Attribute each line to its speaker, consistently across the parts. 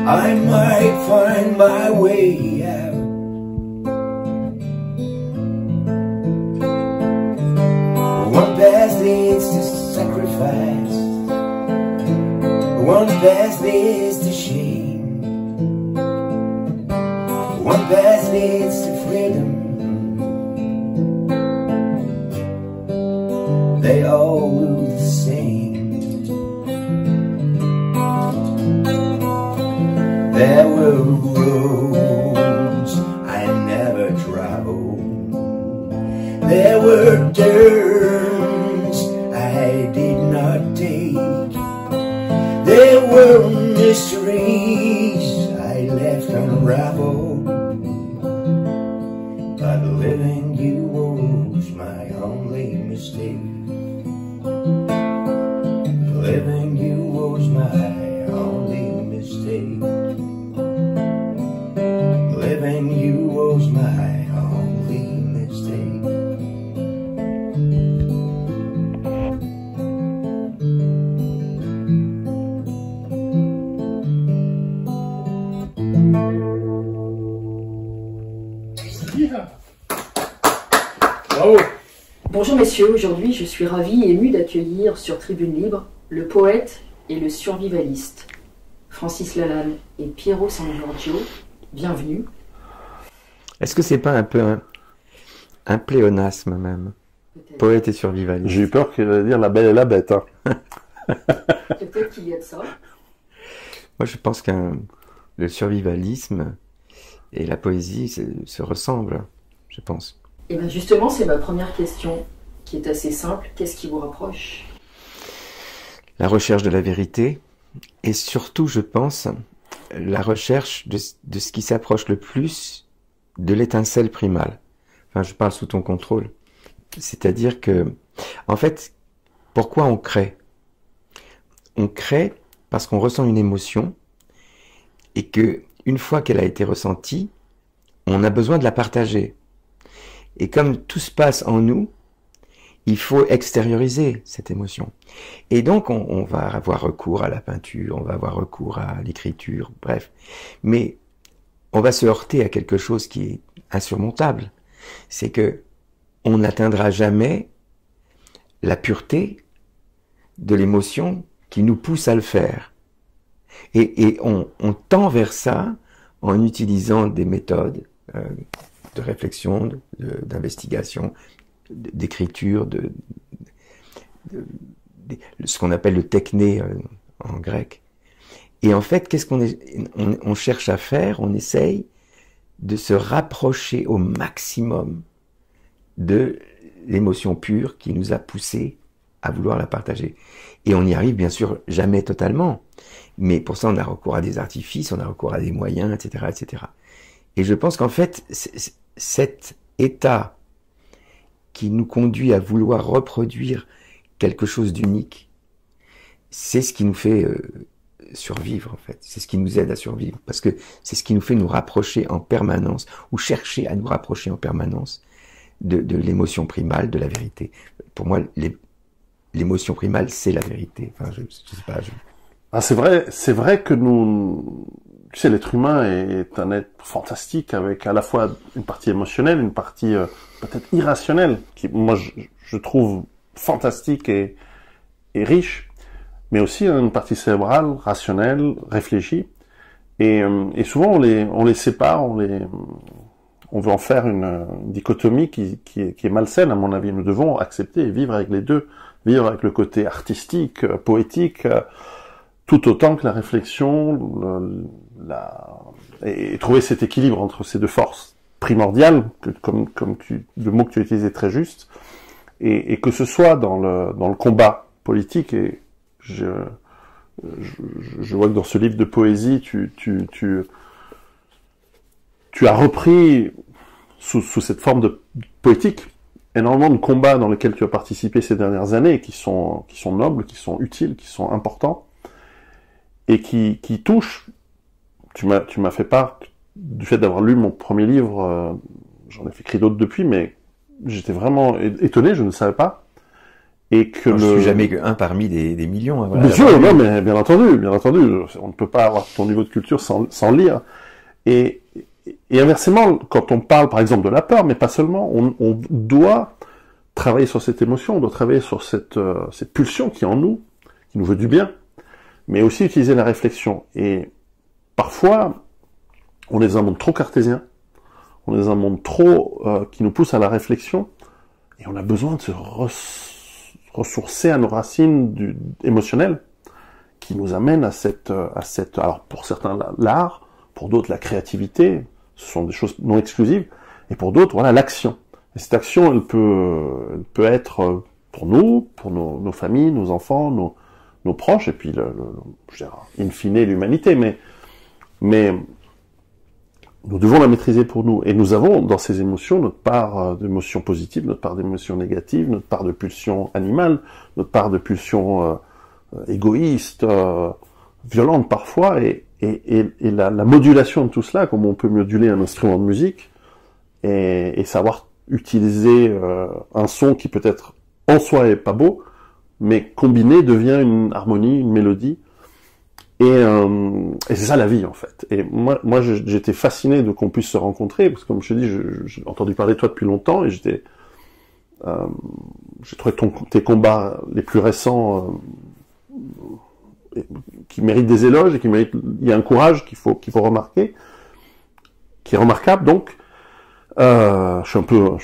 Speaker 1: I might find my way out. One path leads to sacrifice, one path leads to shame, one path leads to freedom. They all look the same. There were roads I never traveled. There were turns I did not take. There were mysteries I left unraveled. But living you was my only mistake. Living you was my only mistake. Living you was my only mistake.
Speaker 2: Bravo.
Speaker 3: Bonjour messieurs, aujourd'hui je suis ravie et émue d'accueillir sur Tribune Libre le poète et le survivaliste Francis Lalanne et Piero San Giorgio. Bienvenue.
Speaker 4: Est-ce que c'est pas un peu un pléonasme même? Poète et survivaliste.
Speaker 2: J'ai eu peur qu'il allait dire La Belle et la Bête. Hein.
Speaker 3: Peut-être qu'il y a de ça.
Speaker 4: Moi je pense que le survivalisme et la poésie se ressemblent, je pense.
Speaker 3: Et bien justement, c'est ma première question qui est assez simple. Qu'est-ce qui vous rapproche?
Speaker 4: La recherche de la vérité et surtout, je pense, la recherche de ce qui s'approche le plus de l'étincelle primale. Enfin, je parle sous ton contrôle. C'est-à-dire que, en fait, pourquoi on crée? On crée parce qu'on ressent une émotion et que, une fois qu'elle a été ressentie, on a besoin de la partager. Et comme tout se passe en nous, il faut extérioriser cette émotion. Et donc, on va avoir recours à la peinture, on va avoir recours à l'écriture, bref. Mais on va se heurter à quelque chose qui est insurmontable. C'est que on n'atteindra jamais la pureté de l'émotion qui nous pousse à le faire. Et on tend vers ça en utilisant des méthodes de réflexion, d'investigation, d'écriture, ce qu'on appelle le techné en grec. Et en fait, qu'est-ce on cherche à faire? On essaye de se rapprocher au maximum de l'émotion pure qui nous a poussé à vouloir la partager. Et on n'y arrive bien sûr jamais totalement. Mais pour ça, on a recours à des artifices, on a recours à des moyens, etc., etc. Et je pense qu'en fait, cet état qui nous conduit à vouloir reproduire quelque chose d'unique, c'est ce qui nous fait survivre, en fait. C'est ce qui nous aide à survivre. Parce que c'est ce qui nous fait nous rapprocher en permanence, ou chercher à nous rapprocher en permanence de l'émotion primale, de la vérité. Pour moi, l'émotion primale, c'est la vérité. Enfin, je sais pas.
Speaker 2: Ah, c'est vrai que nous, tu sais, l'être humain est un être fantastique avec à la fois une partie émotionnelle, une partie peut-être irrationnelle, qui, moi, je trouve fantastique et riche, mais aussi une partie cérébrale, rationnelle, réfléchie. Et souvent, on les sépare, on veut en faire une dichotomie qui est malsaine, à mon avis. Nous devons accepter et vivre avec les deux, vivre avec le côté artistique, poétique, tout autant que la réflexion, et trouver cet équilibre entre ces deux forces primordiales, comme le mot que tu as utilisé est très juste, et que ce soit dans le combat politique, et je vois que dans ce livre de poésie, tu as repris sous cette forme de poétique énormément de combats dans lesquels tu as participé ces dernières années, qui sont nobles, qui sont utiles, qui sont importants, et qui touchent. Tu m'as fait part du fait d'avoir lu mon premier livre, j'en ai fait écrit d'autres depuis, mais j'étais vraiment étonné, je ne savais pas. et que
Speaker 4: je suis jamais qu'un parmi des millions. Hein, voilà,
Speaker 2: bien sûr, non, mais bien entendu, on ne peut pas avoir ton niveau de culture sans lire. Et inversement, quand on parle par exemple de la peur, mais pas seulement, on doit travailler sur cette émotion, on doit travailler sur cette pulsion qui est en nous, qui nous veut du bien, mais aussi utiliser la réflexion. Et parfois, on est dans un monde trop cartésien, on est dans un monde trop qui nous pousse à la réflexion, et on a besoin de se ressourcer à nos racines émotionnelles, qui nous amènent à cette, alors pour certains l'art, pour d'autres la créativité, ce sont des choses non exclusives, et pour d'autres, voilà, l'action. Et cette action, elle peut être pour nous, pour nos familles, nos enfants, nos proches, et puis je dirais, in fine, l'humanité, mais nous devons la maîtriser pour nous. Et nous avons dans ces émotions notre part d'émotions positives, notre part d'émotions négatives, notre part de pulsions animales, notre part de pulsions égoïstes, violentes parfois, et la modulation de tout cela, comme on peut moduler un instrument de musique, et savoir utiliser un son qui peut-être en soi est pas beau, mais combiné devient une harmonie, une mélodie, et c'est ça la vie en fait. Et moi j'étais fasciné de qu'on puisse se rencontrer, parce que comme je te dis, j'ai entendu parler de toi depuis longtemps, et j'ai trouvé tes combats les plus récents qui méritent des éloges, et il y a un courage qu'il faut remarquer, qui est remarquable. Donc je suis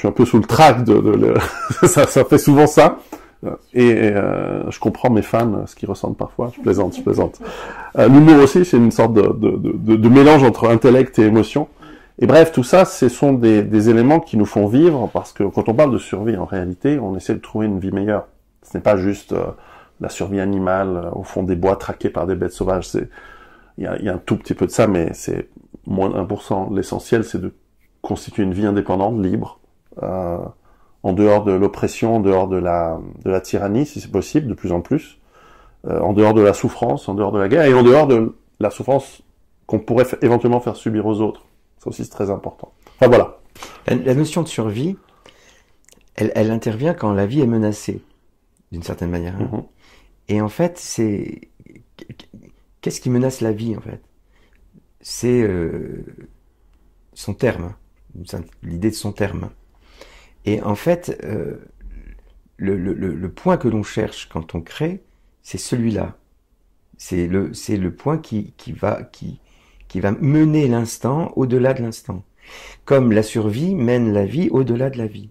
Speaker 2: un peu sous le trac ça fait souvent ça, et je comprends mes fans ce qu'ils ressentent parfois. Je plaisante. L'humour aussi, c'est une sorte de mélange entre intellect et émotion. Et bref, tout ça, ce sont des éléments qui nous font vivre, parce que quand on parle de survie, en réalité, on essaie de trouver une vie meilleure. Ce n'est pas juste la survie animale au fond des bois traqués par des bêtes sauvages. Il y a un tout petit peu de ça, mais c'est moins de 1%. L'essentiel, c'est de constituer une vie indépendante, libre, en dehors de l'oppression, en dehors de la tyrannie, si c'est possible, de plus en plus, en dehors de la souffrance, en dehors de la guerre, et en dehors de la souffrance qu'on pourrait éventuellement faire subir aux autres. Ça aussi, c'est très important. Enfin, voilà.
Speaker 4: La notion de survie, elle intervient quand la vie est menacée, d'une certaine manière. Hein. Mm-hmm. Et en fait, qu'est-ce qui menace la vie, en fait? C'est son terme, l'idée de son terme. Et en fait, le point que l'on cherche quand on crée, c'est celui-là. C'est le point qui va mener l'instant au-delà de l'instant. Comme la survie mène la vie au-delà de la vie.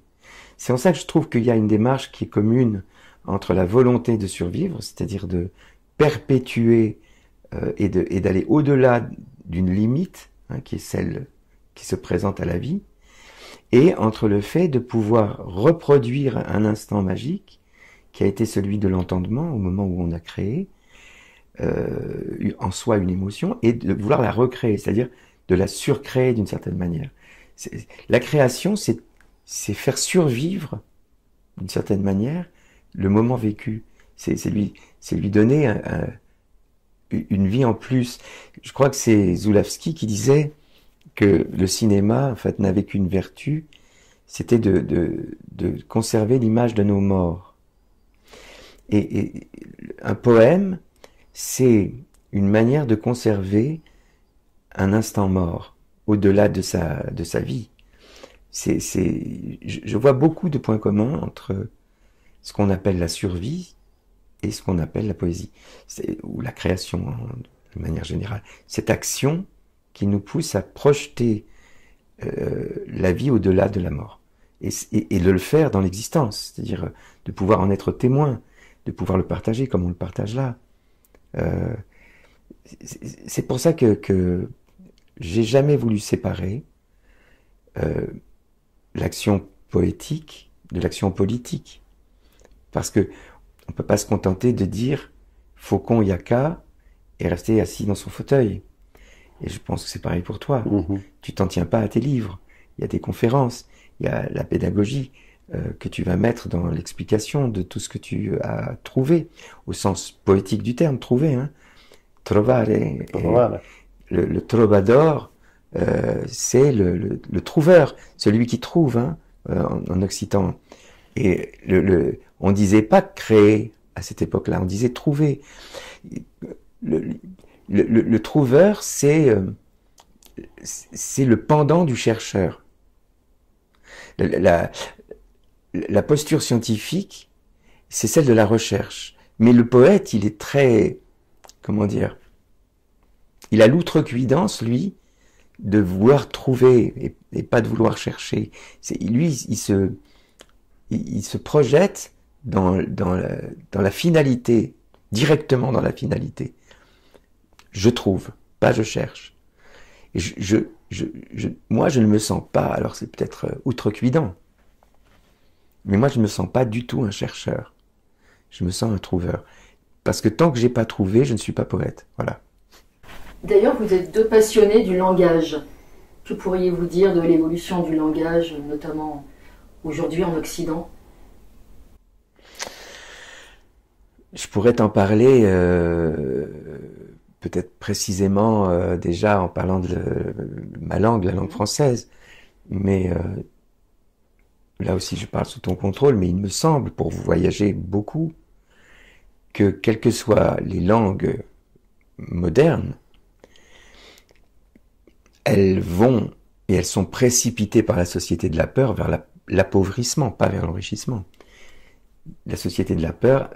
Speaker 4: C'est en ça que je trouve qu'il y a une démarche qui est commune entre la volonté de survivre, c'est-à-dire de perpétuer et d'aller au-delà d'une limite, hein, qui est celle qui se présente à la vie, et entre le fait de pouvoir reproduire un instant magique qui a été celui de l'entendement au moment où on a créé en soi une émotion, et de vouloir la recréer, c'est-à-dire de la surcréer d'une certaine manière. La création, c'est faire survivre d'une certaine manière le moment vécu. C'est lui donner une vie en plus. Je crois que c'est Zulawski qui disait que le cinéma, en fait, n'avait qu'une vertu, c'était de conserver l'image de nos morts. Et un poème, c'est une manière de conserver un instant mort, au-delà de sa vie. Je vois beaucoup de points communs entre ce qu'on appelle la survie et ce qu'on appelle la poésie, ou la création, hein, de manière générale. Cette action qui nous pousse à projeter la vie au-delà de la mort, et de le faire dans l'existence, c'est-à-dire de pouvoir en être témoin, de pouvoir le partager comme on le partage là. C'est pour ça que j'ai jamais voulu séparer l'action poétique de l'action politique, parce que on peut pas se contenter de dire Faucon Yaka et rester assis dans son fauteuil. Et je pense que c'est pareil pour toi. Mmh. Tu t'en tiens pas à tes livres. Il y a des conférences, il y a la pédagogie que tu vas mettre dans l'explication de tout ce que tu as trouvé, au sens poétique du terme, trouver, hein. Trovare. Le troubadour, c'est le trouveur, celui qui trouve, hein, en occitan. Et On disait pas créer à cette époque-là, on disait trouver. Le trouveur, c'est le pendant du chercheur. La posture scientifique, c'est celle de la recherche. Mais le poète, il est très, comment dire, il a l'outrecuidance, lui, de vouloir trouver et pas de vouloir chercher. Lui, il se projette dans la finalité, directement dans la finalité. Je trouve, pas je cherche. Et moi, je ne me sens pas, alors c'est peut-être outrecuidant, mais moi, je ne me sens pas du tout un chercheur. Je me sens un trouveur. Parce que tant que j'ai pas trouvé, je ne suis pas poète. Voilà.
Speaker 3: D'ailleurs, vous êtes deux passionnés du langage. Que pourriez-vous dire de l'évolution du langage, notamment aujourd'hui en Occident?
Speaker 4: Je pourrais t'en parler peut-être précisément déjà en parlant de ma langue, la langue française. Mais là aussi, je parle sous ton contrôle, mais il me semble, pour vous voyager beaucoup, que quelles que soient les langues modernes, elles vont et elles sont précipitées par la société de la peur vers l'appauvrissement, pas vers l'enrichissement. La société de la peur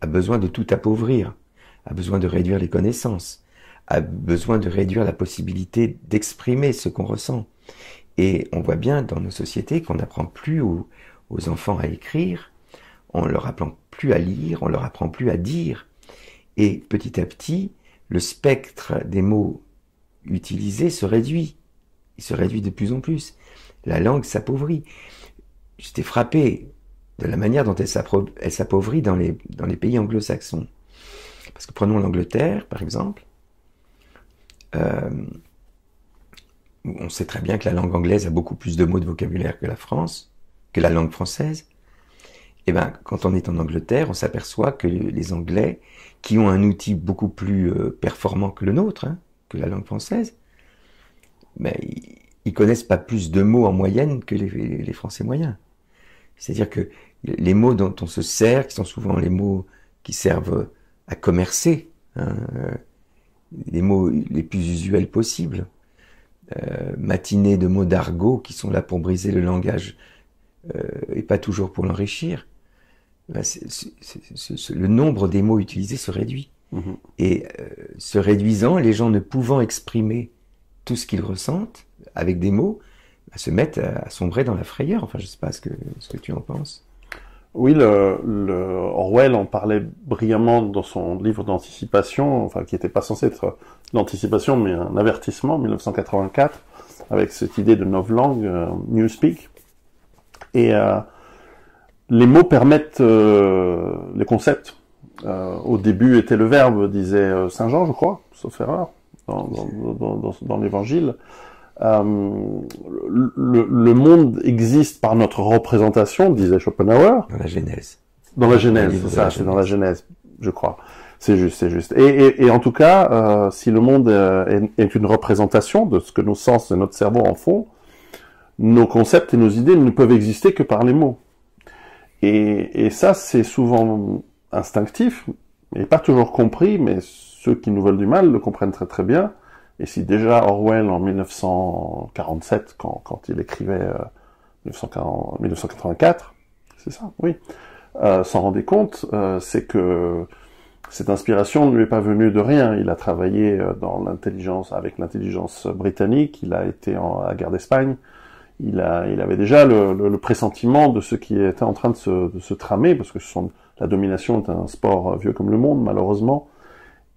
Speaker 4: a besoin de tout appauvrir, a besoin de réduire les connaissances, a besoin de réduire la possibilité d'exprimer ce qu'on ressent. Et on voit bien dans nos sociétés qu'on n'apprend plus aux enfants à écrire, on leur apprend plus à lire, on leur apprend plus à dire. Et petit à petit, le spectre des mots utilisés se réduit. Il se réduit de plus en plus. La langue s'appauvrit. J'étais frappé de la manière dont elle s'appauvrit dans les pays anglo-saxons. Parce que prenons l'Angleterre, par exemple. On sait très bien que la langue anglaise a beaucoup plus de mots de vocabulaire que la France, que la langue française. Et ben, quand on est en Angleterre, on s'aperçoit que les Anglais, qui ont un outil beaucoup plus performant que le nôtre, hein, que la langue française, ben, ils connaissent pas plus de mots en moyenne que les Français moyens. C'est-à-dire que les mots dont on se sert, qui sont souvent les mots qui servent à commercer, hein, les mots les plus usuels possibles, matinée de mots d'argot qui sont là pour briser le langage et pas toujours pour l'enrichir, ben le nombre des mots utilisés se réduit. Mmh. Et se réduisant, les gens ne pouvant exprimer tout ce qu'ils ressentent avec des mots, ben, se mettent à sombrer dans la frayeur. Enfin, je ne sais pas ce que tu en penses.
Speaker 2: Oui, Orwell en parlait brillamment dans son livre d'anticipation, enfin qui n'était pas censé être l'anticipation, mais un avertissement, 1984, avec cette idée de novlangue, Newspeak. Et les mots permettent les concepts. Au début était le verbe, disait Saint Jean, je crois, sauf erreur, dans l'Évangile. Le monde existe par notre représentation, disait Schopenhauer.
Speaker 4: Dans la Genèse.
Speaker 2: Dans la Genèse, c'est ça, c'est dans la Genèse, je crois. C'est juste, c'est juste. Et en tout cas, si le monde est une représentation de ce que nos sens et notre cerveau en font, nos concepts et nos idées ne peuvent exister que par les mots. Et ça, c'est souvent instinctif, et pas toujours compris, mais ceux qui nous veulent du mal le comprennent très très bien. Et si déjà Orwell, en 1947, quand il écrivait 1984, c'est ça, oui, s'en rendait compte, c'est que cette inspiration ne lui est pas venue de rien. Il a travaillé avec l'intelligence britannique, il a été à la guerre d'Espagne, il avait déjà le pressentiment de ce qui était en train de se tramer, parce que la domination est un sport vieux comme le monde, malheureusement.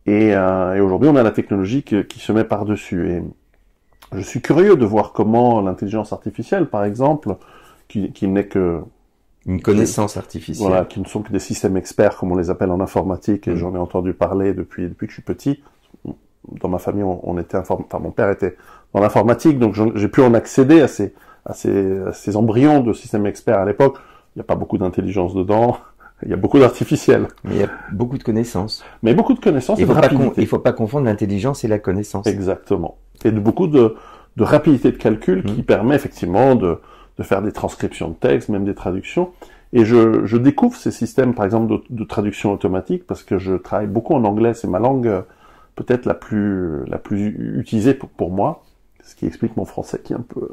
Speaker 2: Et aujourd'hui, on a la technologie qui se met par-dessus. Et je suis curieux de voir comment l'intelligence artificielle, par exemple, qui n'est que...
Speaker 4: une connaissance artificielle.
Speaker 2: Voilà, qui ne sont que des systèmes experts, comme on les appelle en informatique, et j'en ai entendu parler depuis que je suis petit. Dans ma famille, mon père était dans l'informatique, donc j'ai pu en accéder à ces embryons de systèmes experts à l'époque. Il n'y a pas beaucoup d'intelligence dedans. Il y a beaucoup d'artificiel.
Speaker 4: Mais il y a beaucoup de connaissances.
Speaker 2: Mais beaucoup de connaissances et de
Speaker 4: rapidité. Il ne faut pas confondre l'intelligence et la connaissance.
Speaker 2: Exactement. Et beaucoup de rapidité de calcul qui permet effectivement de faire des transcriptions de texte, même des traductions. Et je découvre ces systèmes, par exemple, de traduction automatique, parce que je travaille beaucoup en anglais. C'est ma langue peut-être la plus utilisée pour moi, ce qui explique mon français qui est un peu...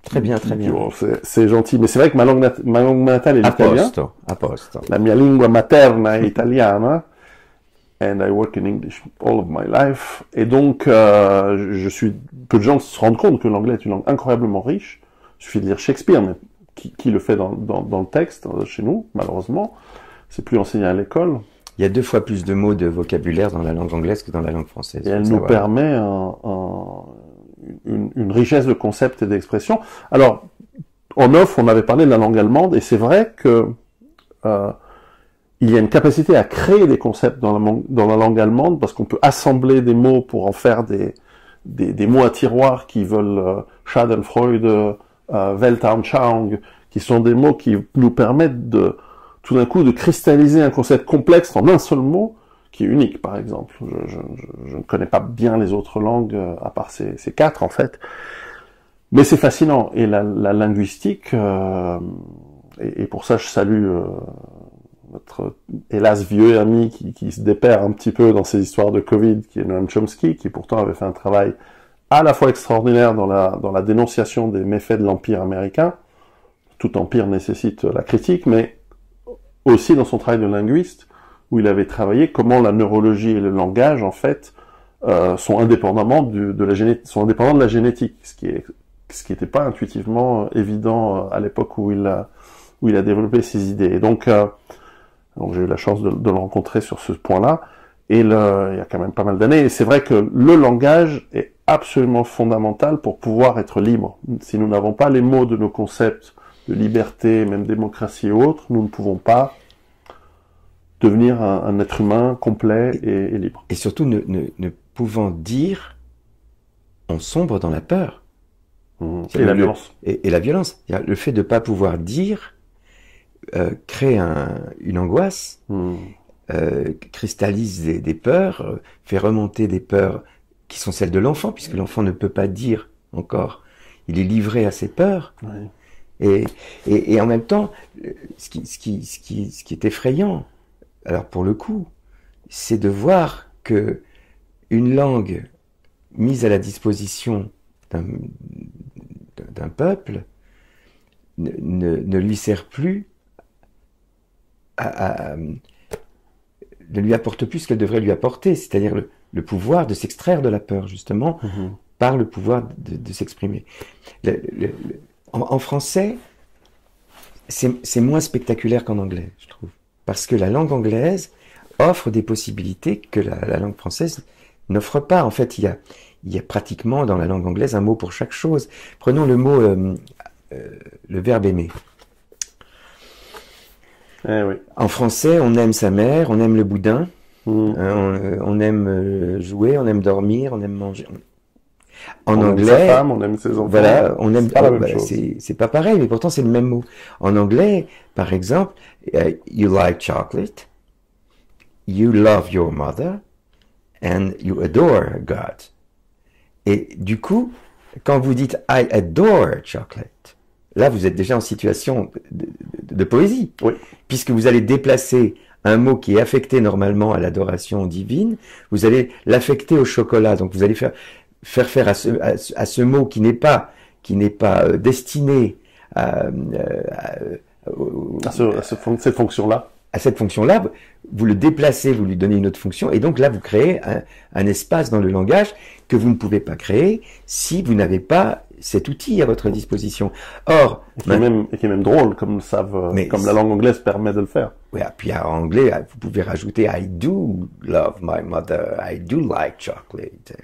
Speaker 4: Très bien, très bien.
Speaker 2: C'est gentil, mais c'est vrai que ma langue natale est l'italien.
Speaker 4: A posto.
Speaker 2: La mia lingua materna è italiana, and I work in English all of my life. Et donc, peu de gens se rendent compte que l'anglais est une langue incroyablement riche. Il suffit de lire Shakespeare, mais qui le fait dans le texte, chez nous, malheureusement. C'est plus enseigné à l'école.
Speaker 4: Il y a 2 fois plus de mots de vocabulaire dans la langue anglaise que dans la langue française.
Speaker 2: Et elle nous permet une richesse de concepts et d'expressions. Alors, en off, on avait parlé de la langue allemande, et c'est vrai que il y a une capacité à créer des concepts dans la langue allemande, parce qu'on peut assembler des mots pour en faire des mots à tiroir qui veulent Schadenfreude, Weltanschauung, qui sont des mots qui nous permettent tout d'un coup de cristalliser un concept complexe en un seul mot, qui est unique, par exemple. Je ne connais pas bien les autres langues, à part ces 4, en fait. Mais c'est fascinant. Et la linguistique, et pour ça je salue notre, hélas, vieux ami qui se déperd un petit peu dans ces histoires de Covid, qui est Noam Chomsky, qui pourtant avait fait un travail à la fois extraordinaire dans la dénonciation des méfaits de l'Empire américain. Tout empire nécessite la critique, mais aussi dans son travail de linguiste, où il avait travaillé comment la neurologie et le langage, en fait, sont indépendants de la génétique, ce qui n'était pas intuitivement évident à l'époque où il a développé ses idées. Et donc j'ai eu la chance de le rencontrer sur ce point-là, et il y a quand même pas mal d'années. Et c'est vrai que le langage est absolument fondamental pour pouvoir être libre. Si nous n'avons pas les mots de nos concepts de liberté, même démocratie et autres, nous ne pouvons pas devenir un être humain complet et libre.
Speaker 4: Et surtout, ne pouvant dire, on sombre dans la peur.
Speaker 2: Et la violence.
Speaker 4: Et la violence. Le fait de ne pas pouvoir dire crée une angoisse, cristallise des peurs, fait remonter des peurs qui sont celles de l'enfant, puisque l'enfant ne peut pas dire encore. Il est livré à ses peurs. Oui. Et en même temps, ce qui est effrayant, alors pour le coup, c'est de voir que une langue mise à la disposition d'un peuple ne lui sert plus ne lui apporte plus ce qu'elle devrait lui apporter, c'est-à-dire le pouvoir de s'extraire de la peur, justement, par le pouvoir de s'exprimer. En français, c'est moins spectaculaire qu'en anglais, je trouve. Parce que la langue anglaise offre des possibilités que la langue française n'offre pas. En fait, il y a pratiquement dans la langue anglaise un mot pour chaque chose. Prenons le mot, le verbe aimer.
Speaker 2: Oui.
Speaker 4: En français, on aime sa mère, on aime le boudin, on aime jouer, on aime dormir, on aime manger. En anglais,
Speaker 2: aime sa femme, on aime ses enfants.
Speaker 4: Voilà, on aime.
Speaker 2: Pas la même chose.
Speaker 4: C'est pas pareil, mais pourtant c'est le même mot. En anglais, par exemple, you like chocolate, you love your mother, and you adore God. Et du coup, quand vous dites I adore chocolate, là vous êtes déjà en situation de poésie,
Speaker 2: oui.
Speaker 4: Puisque vous allez déplacer un mot qui est affecté normalement à l'adoration divine, vous allez l'affecter au chocolat. Donc vous allez faire à ce mot qui n'est pas destiné
Speaker 2: cette fonction-là.
Speaker 4: À cette fonction-là, vous le déplacez, vous lui donnez une autre fonction, et donc là vous créez un espace dans le langage que vous ne pouvez pas créer si vous n'avez pas cet outil à votre disposition. Or,
Speaker 2: qui est même drôle, comme la langue anglaise permet de le faire.
Speaker 4: Oui, puis en anglais, vous pouvez rajouter I do love my mother, I do like chocolate,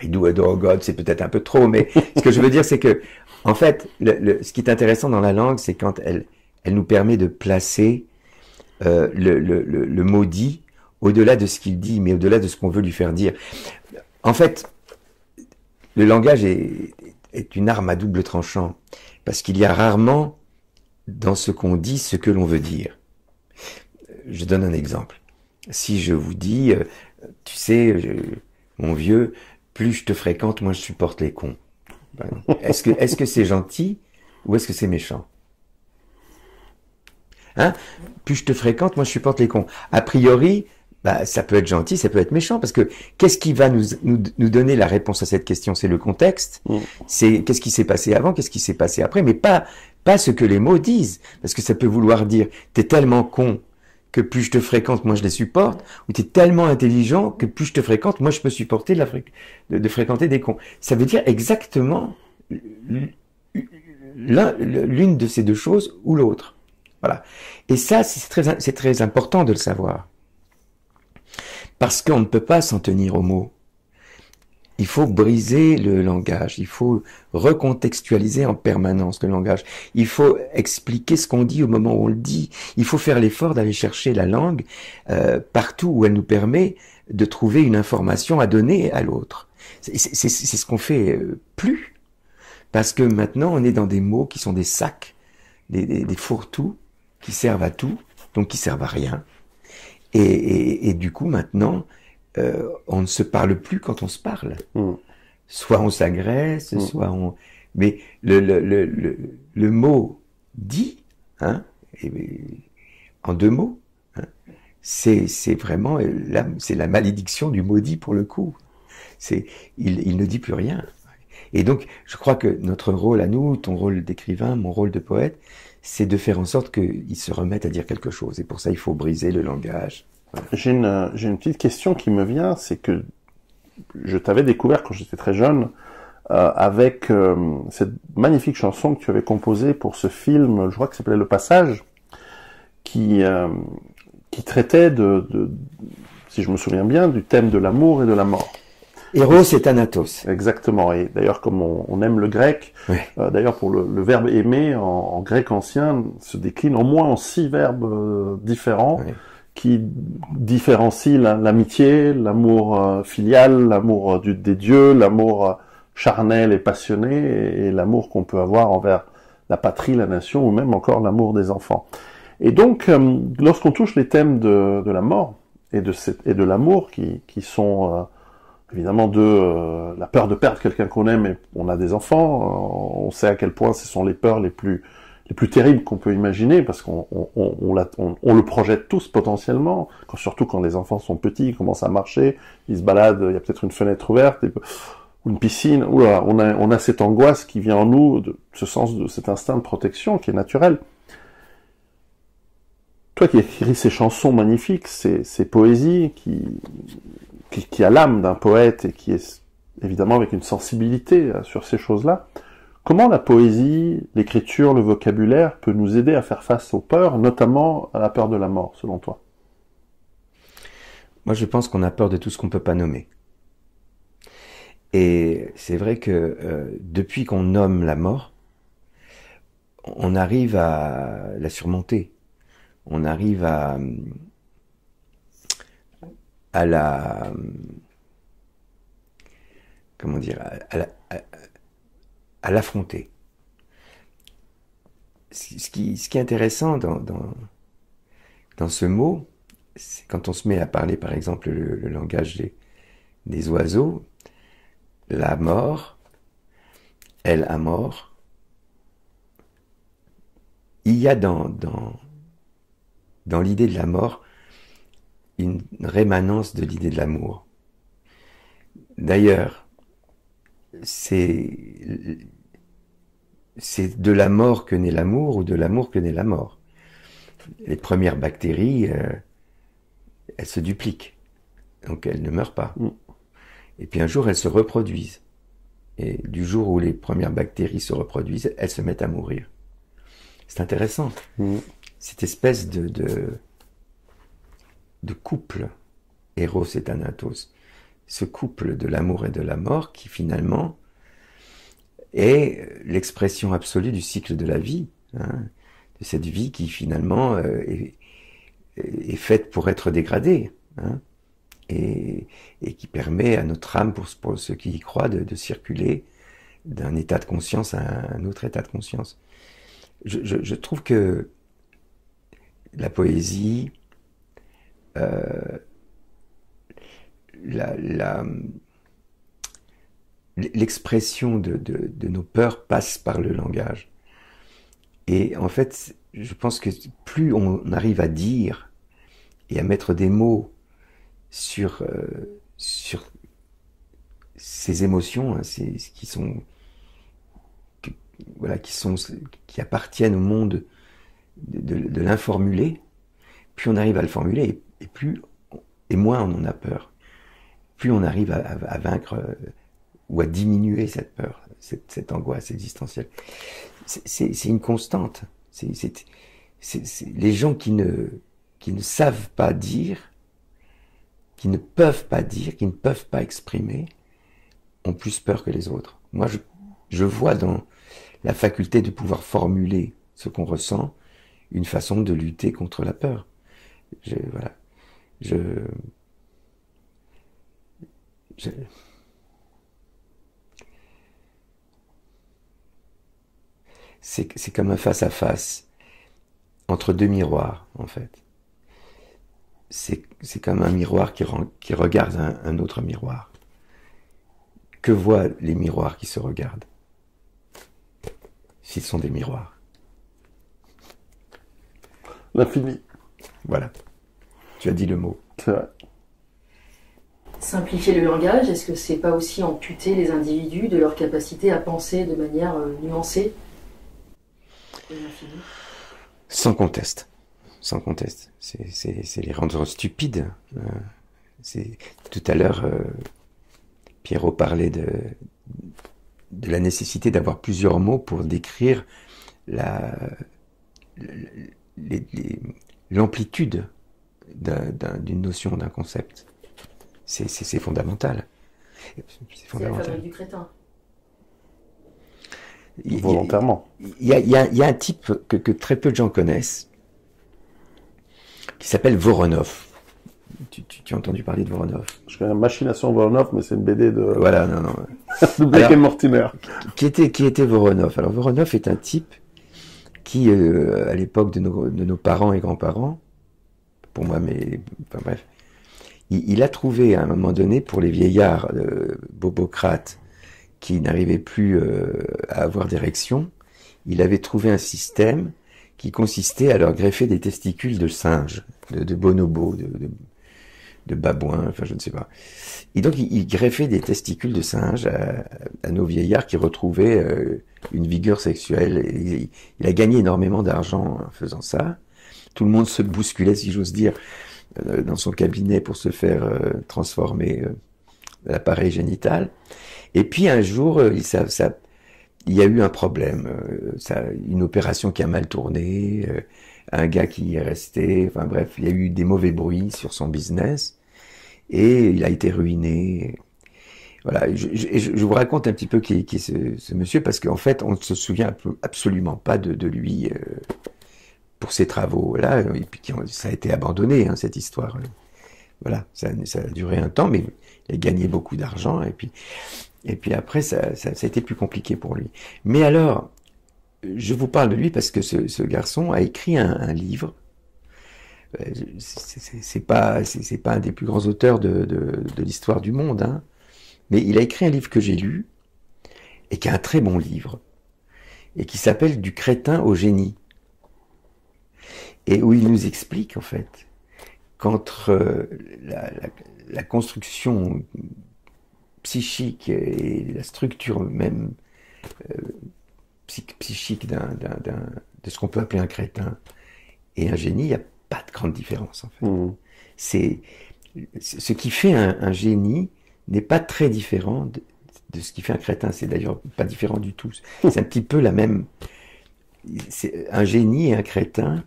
Speaker 4: I do adore God, c'est peut-être un peu trop, mais ce que je veux dire, c'est que, en fait, ce qui est intéressant dans la langue, c'est quand elle nous permet de placer le mot dit au-delà de ce qu'il dit, mais au-delà de ce qu'on veut lui faire dire. En fait, le langage est une arme à double tranchant, parce qu'il y a rarement dans ce qu'on dit ce que l'on veut dire. Je donne un exemple. Si je vous dis, tu sais, mon vieux, plus je te fréquente, moins je supporte les cons. Est-ce que c'est gentil ou est-ce que c'est méchant? Hein? Plus je te fréquente, moins je supporte les cons. A priori, bah, ça peut être gentil, ça peut être méchant, parce que qu'est-ce qui va nous donner la réponse à cette question? C'est le contexte, c'est qu'est-ce qui s'est passé avant, qu'est-ce qui s'est passé après, mais pas ce que les mots disent, parce que ça peut vouloir dire t'es tellement con que plus je te fréquente, moins je les supporte, ou t'es tellement intelligent que plus je te fréquente, moins je peux supporter de fréquenter des cons. Ça veut dire exactement l'une de ces deux choses ou l'autre. Voilà. Et ça, c'est très important de le savoir. Parce qu'on ne peut pas s'en tenir aux mots. Il faut briser le langage, il faut recontextualiser en permanence le langage, il faut expliquer ce qu'on dit au moment où on le dit, il faut faire l'effort d'aller chercher la langue partout où elle nous permet de trouver une information à donner à l'autre. C'est ce qu'on fait plus, parce que maintenant on est dans des mots qui sont des sacs, des fourre-tout, qui servent à tout, donc qui servent à rien. Et du coup, maintenant, on ne se parle plus quand on se parle. Soit on s'agresse, soit on... Mais le mot dit, hein, en deux mots, hein, c'est vraiment c'est la malédiction du mot dit pour le coup. Il ne dit plus rien. Et donc, je crois que notre rôle à nous, ton rôle d'écrivain, mon rôle de poète, c'est de faire en sorte qu'ils se remettent à dire quelque chose. Et pour ça, il faut briser le langage. Voilà.
Speaker 2: J'ai une petite question qui me vient, c'est que je t'avais découvert quand j'étais très jeune avec cette magnifique chanson que tu avais composée pour ce film, je crois que ça s'appelait Le Passage, qui traitait si je me souviens bien, du thème de l'amour et de la mort.
Speaker 4: Eros et Thanatos.
Speaker 2: Exactement. Et d'ailleurs, comme on aime le grec,
Speaker 4: oui.
Speaker 2: D'ailleurs pour le verbe aimer en grec ancien se décline au moins en 6 verbes différents oui. qui différencient l'amitié, l'amour filial, l'amour des dieux, l'amour charnel et passionné, et l'amour qu'on peut avoir envers la patrie, la nation, ou même encore l'amour des enfants. Et donc, lorsqu'on touche les thèmes de la mort et de l'amour qui sont évidemment la peur de perdre quelqu'un qu'on aime, et on a des enfants, on sait à quel point ce sont les peurs les plus terribles qu'on peut imaginer, parce qu'on le projette tous potentiellement, surtout quand les enfants sont petits, ils commencent à marcher, ils se baladent, il y a peut-être une fenêtre ouverte, ou une piscine, oula, on a cette angoisse qui vient en nous, de cet instinct de protection qui est naturel. Toi qui écris ces chansons magnifiques, ces poésies qui a l'âme d'un poète et qui est évidemment avec une sensibilité sur ces choses-là, comment la poésie, l'écriture, le vocabulaire peut nous aider à faire face aux peurs, notamment à la peur de la mort, selon toi?
Speaker 4: Moi, je pense qu'on a peur de tout ce qu'on ne peut pas nommer. Et c'est vrai que depuis qu'on nomme la mort, on arrive à la surmonter. On arrive à la... comment dire, à l'affronter. Ce qui est intéressant dans ce mot, c'est quand on se met à parler, par exemple, le langage des oiseaux, la mort, elle a mort, il y a dans l'idée de la mort une rémanence de l'idée de l'amour. D'ailleurs, c'est de la mort que naît l'amour, ou de l'amour que naît la mort. Les premières bactéries, elles se dupliquent, donc elles ne meurent pas. Et puis un jour, elles se reproduisent. Et du jour où les premières bactéries se reproduisent, elles se mettent à mourir. C'est intéressant. Cette espèce de couple, Eros et Thanatos, ce couple de l'amour et de la mort qui finalement est l'expression absolue du cycle de la vie, hein, de cette vie qui finalement est faite pour être dégradée, hein, et qui permet à notre âme, pour ceux qui y croient, de circuler d'un état de conscience à un autre état de conscience. Je trouve que la poésie, l'expression de nos peurs passe par le langage. Et en fait, je pense que plus on arrive à dire et à mettre des mots sur ces émotions, hein, qui appartiennent au monde de l'informulé, plus on arrive à le formuler et moins on en a peur. Plus on arrive à vaincre ou à diminuer cette peur, cette angoisse existentielle. C'est une constante. Les gens qui ne savent pas dire, qui ne peuvent pas dire, qui ne peuvent pas exprimer, ont plus peur que les autres. Moi, je vois dans la faculté de pouvoir formuler ce qu'on ressent une façon de lutter contre la peur. C'est comme un face-à-face entre deux miroirs, en fait. C'est comme un miroir qui regarde un autre miroir. Que voient les miroirs qui se regardent? S'ils sont des miroirs.
Speaker 2: L'infini.
Speaker 4: Voilà. Tu as dit le mot.
Speaker 2: C'est vrai.
Speaker 3: Simplifier le langage, est-ce que c'est pas aussi amputer les individus de leur capacité à penser de manière nuancée et infinie?
Speaker 4: Sans conteste. Sans conteste. C'est les rendre stupides. Tout à l'heure, Pierrot parlait de la nécessité d'avoir plusieurs mots pour décrire l'amplitude d'une notion, d'un concept. C'est fondamental. C'est
Speaker 3: la fabrique du crétin.
Speaker 2: Volontairement.
Speaker 4: Il y a un type que très peu de gens connaissent, qui s'appelle Voronov. Tu as entendu parler de Voronov?
Speaker 2: Je connais Machination Voronov, mais c'est une BD de...
Speaker 4: Voilà, non.
Speaker 2: de Blake et Mortimer.
Speaker 4: Qui était Voronov? Alors Voronov est un type qui, à l'époque de nos parents et grands-parents, pour moi, mais enfin bref, il a trouvé à un moment donné pour les vieillards bobocrates qui n'arrivaient plus à avoir d'érection, il avait trouvé un système qui consistait à leur greffer des testicules de singes, de bonobos, de babouins, enfin je ne sais pas. Et donc il greffait des testicules de singes à nos vieillards qui retrouvaient une vigueur sexuelle. Et il a gagné énormément d'argent en faisant ça. Tout le monde se bousculait, si j'ose dire, dans son cabinet pour se faire transformer l'appareil génital. Et puis un jour, il y a eu un problème, une opération qui a mal tourné, un gars qui est resté, enfin bref, il y a eu des mauvais bruits sur son business et il a été ruiné. Voilà, je vous raconte un petit peu qui est ce monsieur parce qu'en fait, on ne se souvient absolument pas de lui pour ses travaux-là, et puis ça a été abandonné, hein, cette histoire. Voilà, ça a duré un temps, mais il a gagné beaucoup d'argent et puis après, ça a été plus compliqué pour lui. Mais alors, je vous parle de lui parce que ce garçon a écrit un livre. C'est pas un des plus grands auteurs de l'histoire du monde, hein. Mais il a écrit un livre que j'ai lu et qui est un très bon livre et qui s'appelle Du crétin au génie. Et où il nous explique en fait qu'entre la construction psychique et la structure même psychique de ce qu'on peut appeler un crétin et un génie, il n'y a pas de grande différence en fait. Mmh. C'est ce qui fait un génie n'est pas très différent de ce qui fait un crétin. C'est d'ailleurs pas différent du tout. C'est un petit peu la même. Un génie et un crétin,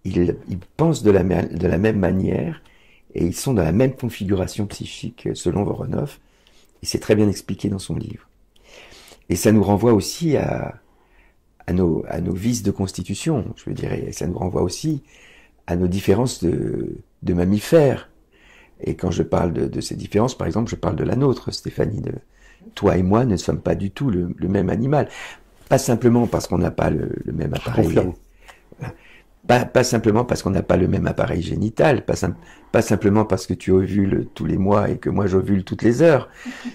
Speaker 4: ils pensent de la même manière et ils sont dans la même configuration psychique selon Voronov. Et c'est très bien expliqué dans son livre. Et ça nous renvoie aussi à nos vices de constitution, je veux dire. Et ça nous renvoie aussi à nos différences de mammifères. Et quand je parle de ces différences, par exemple, je parle de la nôtre, Stéphanie. Toi et moi ne sommes pas du tout le même animal. Pas simplement parce qu'on n'a pas le même appareil. Pas simplement parce qu'on n'a pas le même appareil génital, pas simplement parce que tu ovules tous les mois et que moi j'ovule toutes les heures,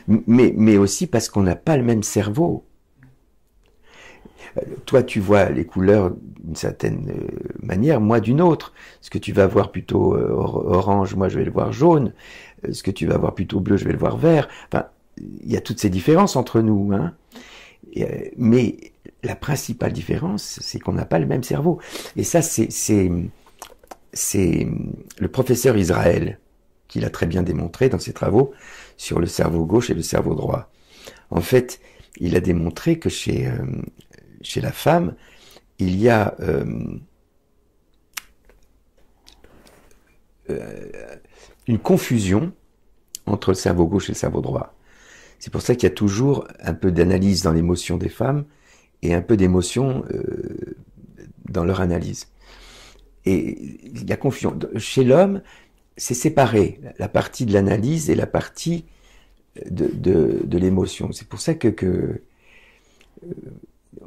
Speaker 4: mais aussi parce qu'on n'a pas le même cerveau. Toi, tu vois les couleurs d'une certaine manière, moi d'une autre. Ce que tu vas voir plutôt orange, moi je vais le voir jaune. Ce que tu vas voir plutôt bleu, je vais le voir vert. Enfin, il y a toutes ces différences entre nous, hein. Mais la principale différence, c'est qu'on n'a pas le même cerveau. Et ça, c'est le professeur Israël qui l'a très bien démontré dans ses travaux sur le cerveau gauche et le cerveau droit. En fait, il a démontré que chez la femme, il y a une confusion entre le cerveau gauche et le cerveau droit. C'est pour ça qu'il y a toujours un peu d'analyse dans l'émotion des femmes et un peu d'émotion dans leur analyse. Et il y a confusion. Chez l'homme, c'est séparé, la partie de l'analyse et la partie de l'émotion. C'est pour ça que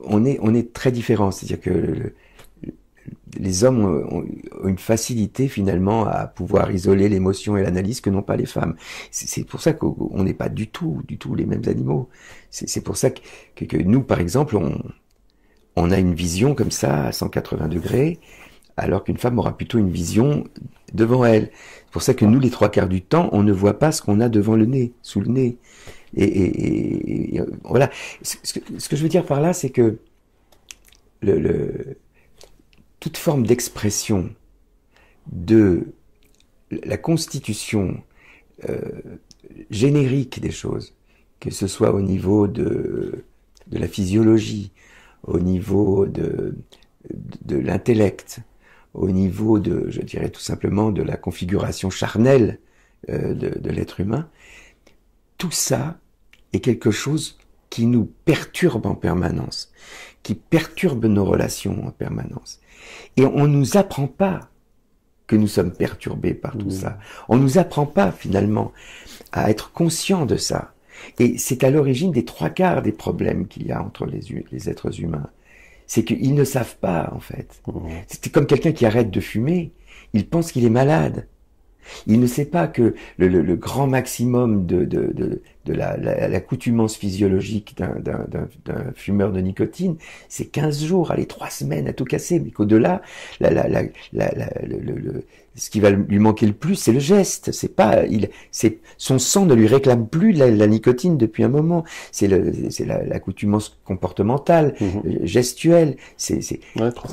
Speaker 4: on est très différents. C'est-à-dire que les hommes ont une facilité finalement à pouvoir isoler l'émotion et l'analyse que n'ont pas les femmes. C'est pour ça qu'on n'est pas du tout les mêmes animaux. C'est pour ça que nous, par exemple, on a une vision comme ça à 180 degrés, alors qu'une femme aura plutôt une vision devant elle. C'est pour ça que nous, les 3/4 du temps, on ne voit pas ce qu'on a devant le nez, sous le nez. Et voilà. Ce que je veux dire par là, c'est que toute forme d'expression de la constitution générique des choses, que ce soit au niveau de la physiologie, au niveau de l'intellect, au niveau je dirais tout simplement, de la configuration charnelle de l'être humain, tout ça est quelque chose qui nous perturbe en permanence, qui perturbe nos relations en permanence. Et on ne nous apprend pas que nous sommes perturbés par tout ça. On ne nous apprend pas, finalement, à être conscient de ça. Et c'est à l'origine des 3/4 des problèmes qu'il y a entre les êtres humains. C'est qu'ils ne savent pas, en fait. C'est comme quelqu'un qui arrête de fumer, il pense qu'il est malade. Il ne sait pas que le grand maximum de l'accoutumance physiologique d'un fumeur de nicotine, c'est 15 jours, allez, 3 semaines à tout casser, mais qu'au-delà, ce qui va lui manquer le plus, c'est le geste. Son sang ne lui réclame plus la nicotine depuis un moment. C'est l'accoutumance comportementale, gestuelle.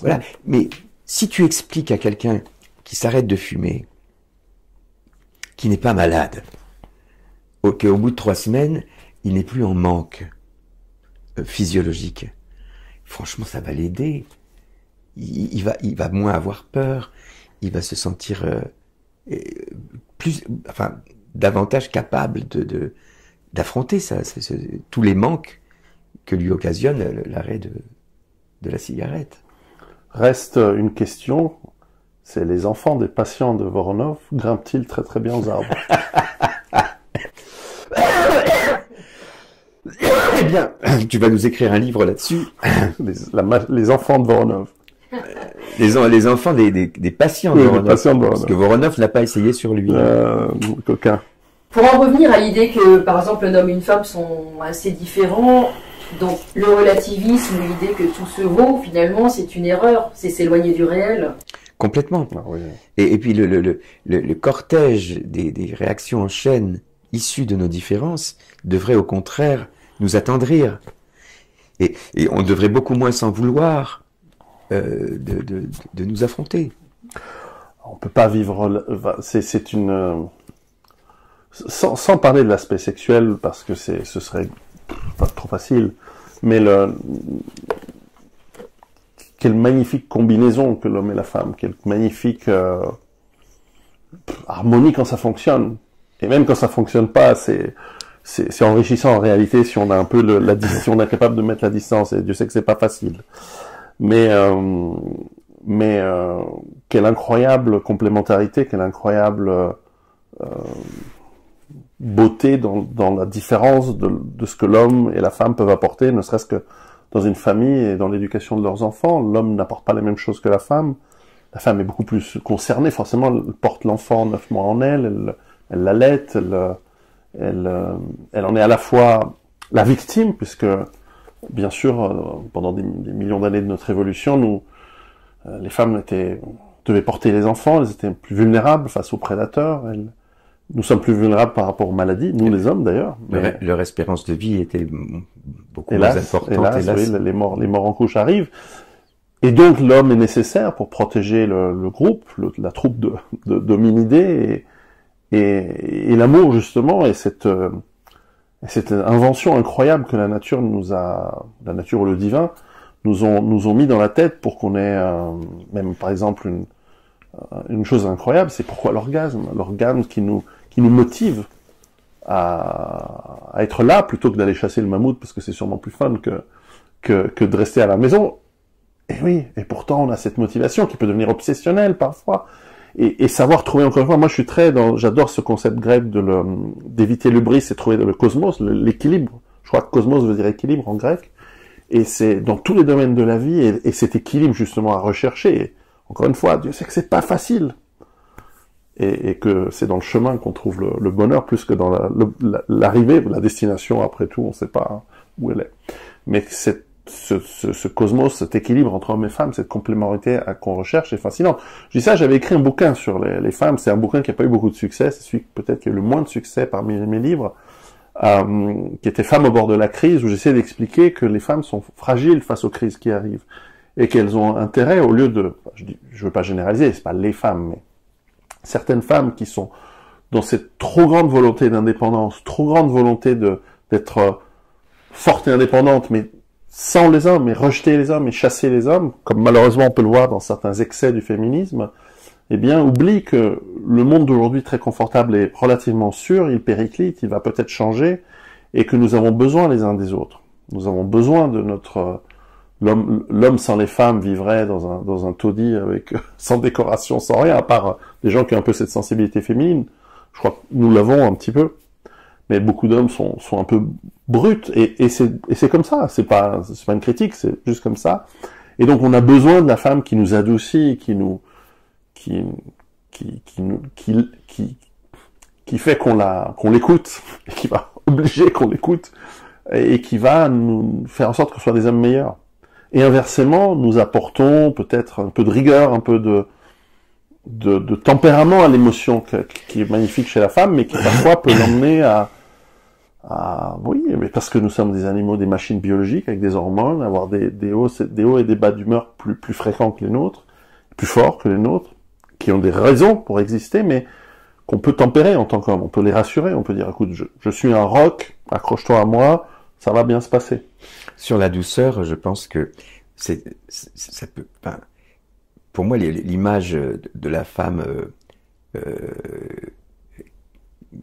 Speaker 4: Voilà. Mais si tu expliques à quelqu'un qui s'arrête de fumer, qui n'est pas malade, qu'au bout de 3 semaines, il n'est plus en manque physiologique, franchement, ça va l'aider. Il va moins avoir peur, il va se sentir davantage capable d'affronter tous les manques que lui occasionne l'arrêt de la cigarette.
Speaker 2: Reste une question. C'est les enfants des patients de Voronov grimpent-ils très très bien aux arbres?
Speaker 4: Eh bien, tu vas nous écrire un livre là-dessus.
Speaker 2: Les enfants de Voronov.
Speaker 4: Les enfants des patients de Voronov.
Speaker 2: Patients de Voronov.
Speaker 4: Parce que Voronov n'a pas essayé sur lui.
Speaker 2: Coquin.
Speaker 3: Pour en revenir à l'idée que, par exemple, un homme et une femme sont assez différents, donc le relativisme, l'idée que tout se vaut, finalement, c'est une erreur, c'est s'éloigner du réel.
Speaker 4: Complètement.
Speaker 2: Ah, oui.
Speaker 4: Et puis le cortège des réactions en chaîne issues de nos différences devrait au contraire nous attendrir. Et on devrait beaucoup moins s'en vouloir de nous affronter.
Speaker 2: On peut pas vivre... C'est une... Sans parler de l'aspect sexuel, parce que ce serait pas trop facile, mais quelle magnifique combinaison que l'homme et la femme, quelle magnifique harmonie quand ça fonctionne. Et même quand ça fonctionne pas, c'est enrichissant en réalité si on a un peu si on est capable de mettre la distance. Et Dieu sait que c'est pas facile. Mais quelle incroyable complémentarité, quelle incroyable beauté dans la différence de ce que l'homme et la femme peuvent apporter, ne serait-ce que dans une famille et dans l'éducation de leurs enfants. L'homme n'apporte pas les mêmes choses que la femme. La femme est beaucoup plus concernée, forcément, elle porte l'enfant 9 mois en elle l'allaite, elle en est à la fois la victime, puisque bien sûr, pendant des millions d'années de notre évolution, les femmes devaient porter les enfants, elles étaient plus vulnérables face aux prédateurs. Nous sommes plus vulnérables par rapport aux maladies, nous les hommes d'ailleurs.
Speaker 4: Leur espérance de vie était beaucoup moins
Speaker 2: Hélas,
Speaker 4: importante.
Speaker 2: oui, les morts en couche arrivent. Et donc l'homme est nécessaire pour protéger le groupe, la troupe d'hominidés, et l'amour justement, et cette invention incroyable que la nature ou le divin nous ont mis dans la tête pour qu'on ait même par exemple une chose incroyable, c'est pourquoi l'orgasme qui nous motive à être là plutôt que d'aller chasser le mammouth parce que c'est sûrement plus fun que de rester à la maison. Et oui, et pourtant on a cette motivation qui peut devenir obsessionnelle parfois. Et savoir trouver, encore une fois, moi je suis j'adore ce concept grec d'éviter l'hubris et trouver le cosmos, l'équilibre. Je crois que cosmos veut dire équilibre en grec. Et c'est dans tous les domaines de la vie, et cet équilibre justement à rechercher. Et encore une fois, Dieu sait que c'est pas facile. Et que c'est dans le chemin qu'on trouve le bonheur plus que dans l'arrivée, la destination, après tout, on sait pas où elle est. Mais ce cosmos, cet équilibre entre hommes et femmes, cette complémentarité qu'on recherche est fascinante. Je dis ça, j'avais écrit un bouquin sur les femmes, c'est un bouquin qui n'a pas eu beaucoup de succès, c'est celui peut-être qui a eu le moins de succès parmi mes livres, qui était Femmes au bord de la crise, où j'essaie d'expliquer que les femmes sont fragiles face aux crises qui arrivent, et qu'elles ont intérêt, au lieu je veux pas généraliser, c'est pas les femmes, mais certaines femmes qui sont dans cette trop grande volonté d'indépendance, trop grande volonté d'être forte et indépendante, mais sans les hommes, et rejeter les hommes, et chasser les hommes, comme malheureusement on peut le voir dans certains excès du féminisme, eh bien, oublie que le monde d'aujourd'hui très confortable est relativement sûr, il périclite, il va peut-être changer, et que nous avons besoin les uns des autres. Nous avons besoin de l'homme sans les femmes vivrait dans un taudis sans décoration, sans rien, à part des gens qui ont un peu cette sensibilité féminine. Je crois que nous l'avons un petit peu. Mais beaucoup d'hommes sont un peu bruts, et c'est comme ça, c'est pas une critique, c'est juste comme ça. Et donc on a besoin de la femme qui nous adoucit, qui fait qu'on l'écoute, et qui va obliger qu'on l'écoute, et qui va nous faire en sorte qu'on soit des hommes meilleurs. Et inversement, nous apportons peut-être un peu de rigueur, un peu de tempérament à l'émotion qui est magnifique chez la femme, mais qui parfois peut l'emmener oui, mais parce que nous sommes des animaux, des machines biologiques avec des hormones, avoir des hauts et des bas d'humeur plus fréquents que les nôtres, plus forts que les nôtres, qui ont des raisons pour exister, mais qu'on peut tempérer en tant qu'homme. On peut les rassurer, on peut dire, écoute, je suis un roc, accroche-toi à moi, ça va bien se passer.
Speaker 4: Sur la douceur, je pense que ça peut, enfin, pour moi, l'image de la femme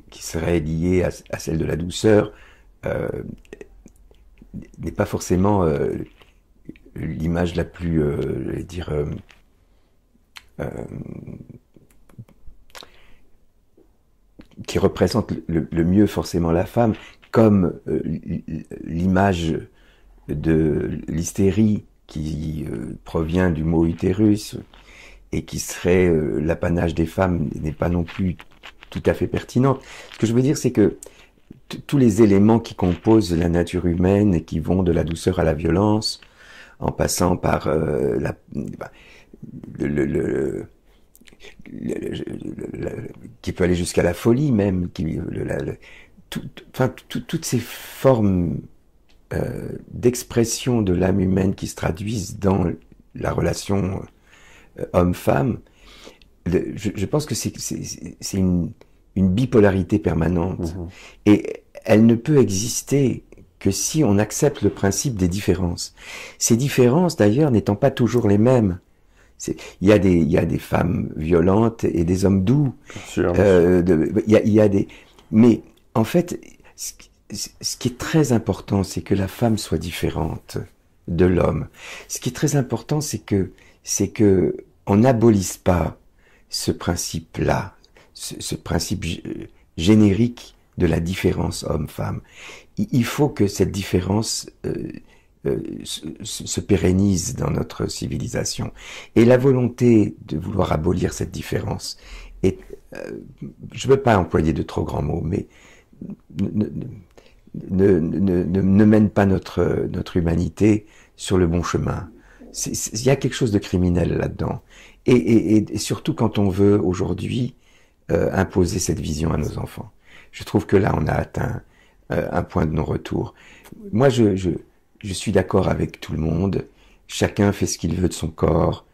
Speaker 4: qui serait liée à celle de la douceur n'est pas forcément l'image la plus, je vais dire, qui représente le mieux forcément la femme, comme l'image de l'hystérie qui provient du mot utérus et qui serait l'apanage des femmes n'est pas non plus tout à fait pertinente. Ce que je veux dire, c'est que tous les éléments qui composent la nature humaine et qui vont de la douceur à la violence, en passant par qui peut aller jusqu'à la folie même, toutes ces formes d'expression de l'âme humaine qui se traduisent dans la relation homme-femme, je pense que c'est une bipolarité permanente. Mmh. Et elle ne peut exister que si on accepte le principe des différences. Ces différences, d'ailleurs, n'étant pas toujours les mêmes. Il y a des femmes violentes et des hommes doux. Mais en fait, ce qui est très important, c'est que la femme soit différente de l'homme. Ce qui est très important, c'est que on n'abolisse pas ce principe-là, ce principe générique de la différence homme-femme. Il faut que cette différence se pérennise dans notre civilisation. Et la volonté de vouloir abolir cette différence est, je ne veux pas employer de trop grands mots, mais ne mène pas notre humanité sur le bon chemin. Il y a quelque chose de criminel là-dedans. Et surtout quand on veut aujourd'hui imposer cette vision à nos enfants. Je trouve que là, on a atteint un point de non-retour. Moi, je suis d'accord avec tout le monde. Chacun fait ce qu'il veut de son corps.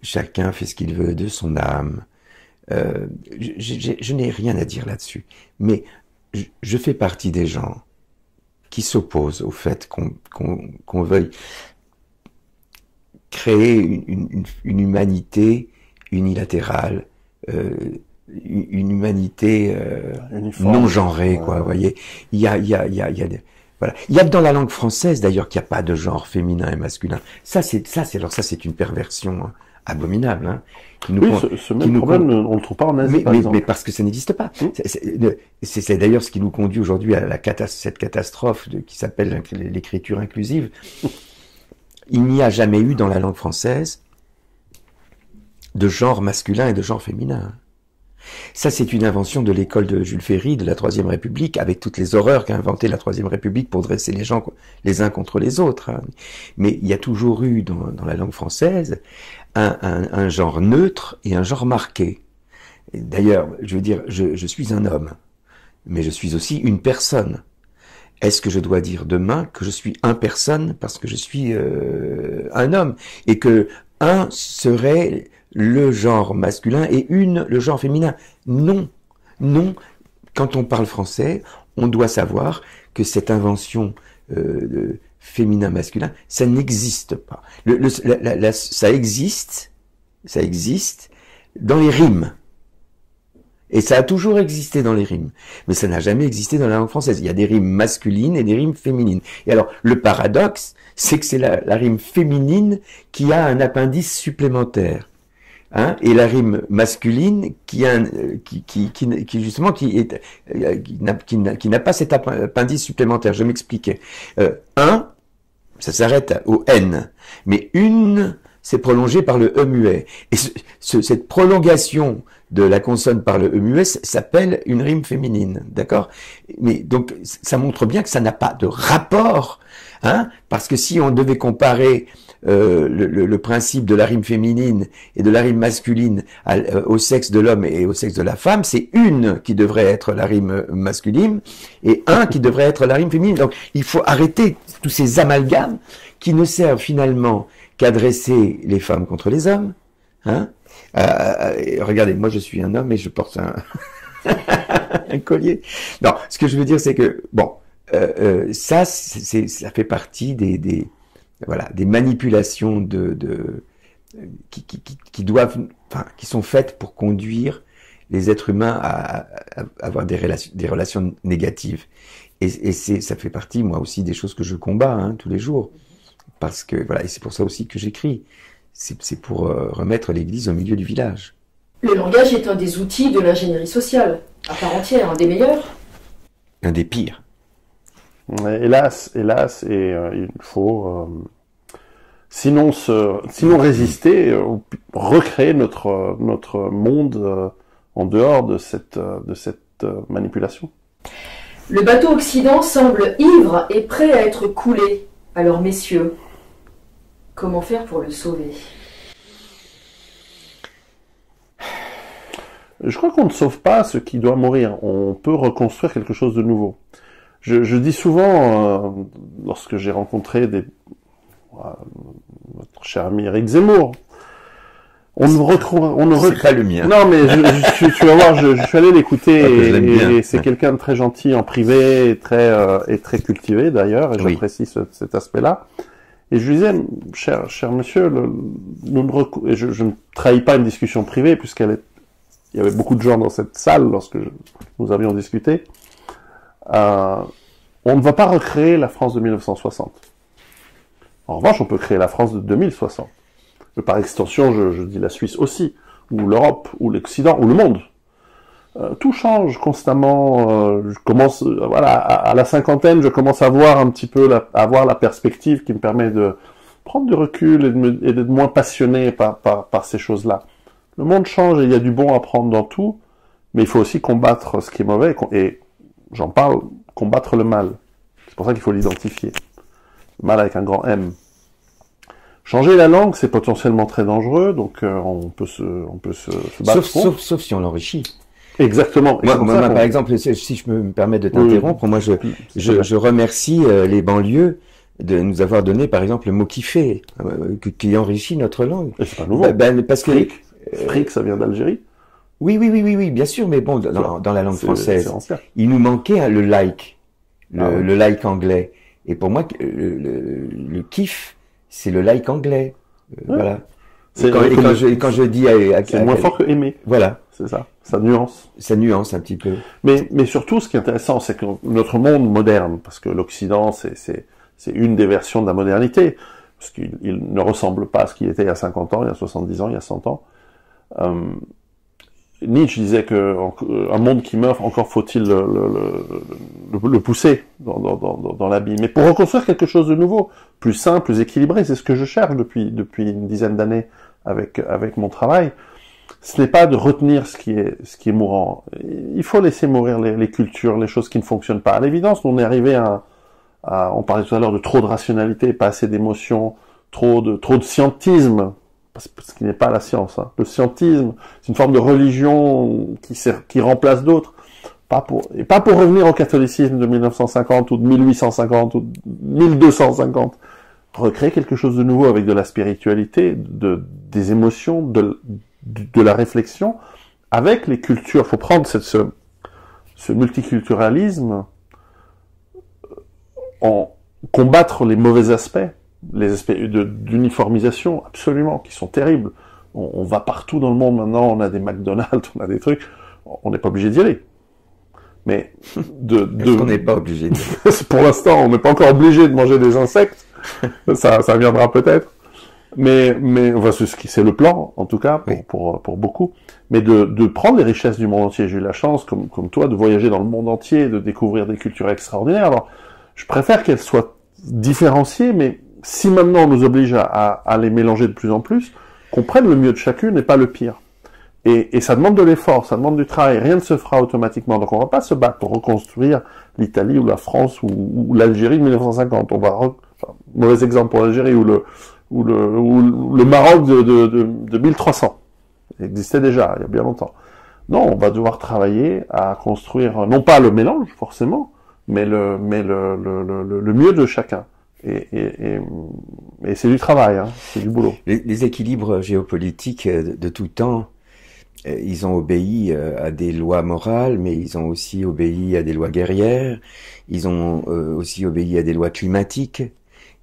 Speaker 4: Chacun fait ce qu'il veut de son âme. Je n'ai rien à dire là-dessus. Mais je fais partie des gens qui s'opposent au fait qu'on veuille créer une humanité unilatérale, une humanité non genrée, quoi. Vous voyez, il y a voilà. Il y a dans la langue française d'ailleurs qu'il n'y a pas de genre féminin et masculin. Ça c'est une perversion abominable. Hein,
Speaker 2: oui, ce même problème, on le trouve pas en Asie, par exemple.
Speaker 4: Mais parce que ça n'existe pas. C'est d'ailleurs ce qui nous conduit aujourd'hui à cette catastrophe qui s'appelle l'écriture inclusive. Il n'y a jamais eu dans la langue française de genre masculin et de genre féminin. Ça, c'est une invention de l'école de Jules Ferry, de la Troisième République, avec toutes les horreurs qu'a inventé la Troisième République pour dresser les gens les uns contre les autres. Hein. Mais il y a toujours eu dans la langue française un genre neutre et un genre marqué. D'ailleurs, je veux dire, je suis un homme, mais je suis aussi une personne. Est-ce que je dois dire demain que je suis un personne parce que je suis un homme et que un serait le genre masculin et une le genre féminin? Non, non. Quand on parle français, on doit savoir que cette invention féminin-masculin, ça n'existe pas. Ça existe dans les rimes. Et ça a toujours existé dans les rimes. Mais ça n'a jamais existé dans la langue française. Il y a des rimes masculines et des rimes féminines. Et alors, le paradoxe, c'est que c'est la rime féminine qui a un appendice supplémentaire. Hein, et la rime masculine qui n'a pas cet appendice supplémentaire. Je m'expliquais. Un, ça s'arrête au N. Mais une, c'est prolongé par le E muet. Et cette prolongation de la consonne par le E muet s'appelle une rime féminine, d'accord? Mais donc, ça montre bien que ça n'a pas de rapport, hein, parce que si on devait comparer le principe de la rime féminine et de la rime masculine au sexe de l'homme et au sexe de la femme, c'est une qui devrait être la rime masculine et un qui devrait être la rime féminine. Donc, il faut arrêter tous ces amalgames qui ne servent finalement qu'à dresser les femmes contre les hommes, hein. Regardez, moi je suis un homme et je porte un collier. Non, ce que je veux dire c'est que bon, ça fait partie des manipulations qui sont faites pour conduire les êtres humains à avoir des relations négatives. Et ça fait partie moi aussi des choses que je combats, hein, tous les jours, parce que voilà, et c'est pour ça aussi que j'écris. C'est pour remettre l'église au milieu du village.
Speaker 3: Le langage est un des outils de l'ingénierie sociale, à part entière, un des meilleurs.
Speaker 4: Un des pires.
Speaker 2: Hélas, et il faut, sinon résister, recréer notre monde en dehors de cette manipulation.
Speaker 3: Le bateau Occident semble ivre et prêt à être coulé. Alors messieurs, comment faire pour le sauver?
Speaker 2: Je crois qu'on ne sauve pas ce qui doit mourir. On peut reconstruire quelque chose de nouveau. Je dis souvent, lorsque j'ai rencontré notre cher ami Éric Zemmour,
Speaker 4: c'est pas le mien.
Speaker 2: Non, mais tu vas voir, je suis allé l'écouter et c'est quelqu'un de très gentil en privé et très cultivé d'ailleurs, et j'apprécie cet aspect-là. Et je lui disais, cher monsieur, je ne trahis pas une discussion privée puisqu'il y avait beaucoup de gens dans cette salle lorsque nous avions discuté. On ne va pas recréer la France de 1960. En revanche, on peut créer la France de 2060. Par extension, je dis la Suisse aussi, ou l'Europe, ou l'Occident, ou le monde. Tout change constamment. Je commence, à la cinquantaine, je commence à voir un petit peu, avoir la perspective qui me permet de prendre du recul et d'être moins passionné par ces choses-là. Le monde change et il y a du bon à prendre dans tout, mais il faut aussi combattre ce qui est mauvais, et j'en parle, combattre le mal. pour ça qu'il faut l'identifier. Mal avec un grand M. Changer la langue, c'est potentiellement très dangereux, donc on peut se battre.
Speaker 4: Sauf si on l'enrichit.
Speaker 2: Exactement.
Speaker 4: Moi, par exemple, si je me permets de t'interrompre, moi je remercie les banlieues de nous avoir donné, par exemple, le mot kiffer, qui enrichit notre langue.
Speaker 2: Et c'est pas nouveau.
Speaker 4: Parce que
Speaker 2: fric, ça vient d'Algérie.
Speaker 4: Oui, bien sûr, mais bon, dans la langue française, il nous manquait le like, le like anglais. Et pour moi, le kiff, c'est le like anglais. Voilà. Quand je dis
Speaker 2: c'est moins fort que aimer.
Speaker 4: Voilà.
Speaker 2: C'est ça. Ça nuance.
Speaker 4: Ça nuance un petit peu.
Speaker 2: Mais surtout, ce qui est intéressant, c'est que notre monde moderne, parce que l'Occident, c'est une des versions de la modernité, parce qu'il ne ressemble pas à ce qu'il était il y a 50 ans, il y a 70 ans, il y a 100 ans. Nietzsche disait que un monde qui meurt, encore faut-il le pousser dans l'abîme. Mais pour reconstruire quelque chose de nouveau, plus sain, plus équilibré, c'est ce que je cherche depuis une dizaine d'années avec mon travail. Ce n'est pas de retenir ce qui est mourant. Il faut laisser mourir les cultures, les choses qui ne fonctionnent pas. À l'évidence, on est arrivé on parlait tout à l'heure de trop de rationalité, pas assez d'émotion, trop de scientisme, ce qui n'est pas la science. Hein. Le scientisme, c'est une forme de religion qui remplace d'autres. Pas pour revenir au catholicisme de 1950 ou de 1850 ou de 1250. Recréer quelque chose de nouveau avec de la spiritualité, des émotions, de la réflexion, avec les cultures. Il faut prendre ce multiculturalisme, combattre les mauvais aspects, les aspects d'uniformisation, absolument, qui sont terribles. On va partout dans le monde maintenant, on a des McDonald's, on a des trucs, on n'est pas obligé d'y aller. Mais
Speaker 4: on n'est pas obligé d'y aller.
Speaker 2: Pour l'instant, on n'est pas encore obligé de manger des insectes. ça viendra peut-être. Mais c'est le plan, en tout cas, pour beaucoup. Mais de prendre les richesses du monde entier. J'ai eu la chance, comme toi, de voyager dans le monde entier, de découvrir des cultures extraordinaires. Alors, je préfère qu'elles soient différenciées, mais si maintenant on nous oblige à les mélanger de plus en plus, qu'on prenne le mieux de chacune et pas le pire. Et ça demande de l'effort, ça demande du travail, rien ne se fera automatiquement. Donc on va pas se battre pour reconstruire l'Italie ou la France ou l'Algérie de 1950. Mauvais exemple pour l'Algérie ou le Maroc de 1300. Il existait déjà, il y a bien longtemps. Non, on va devoir travailler à construire, non pas le mélange, forcément, mais le mieux de chacun. Et c'est du travail, hein, c'est du boulot.
Speaker 4: Les équilibres géopolitiques de tout temps, ils ont obéi à des lois morales, mais ils ont aussi obéi à des lois guerrières, ils ont aussi obéi à des lois climatiques,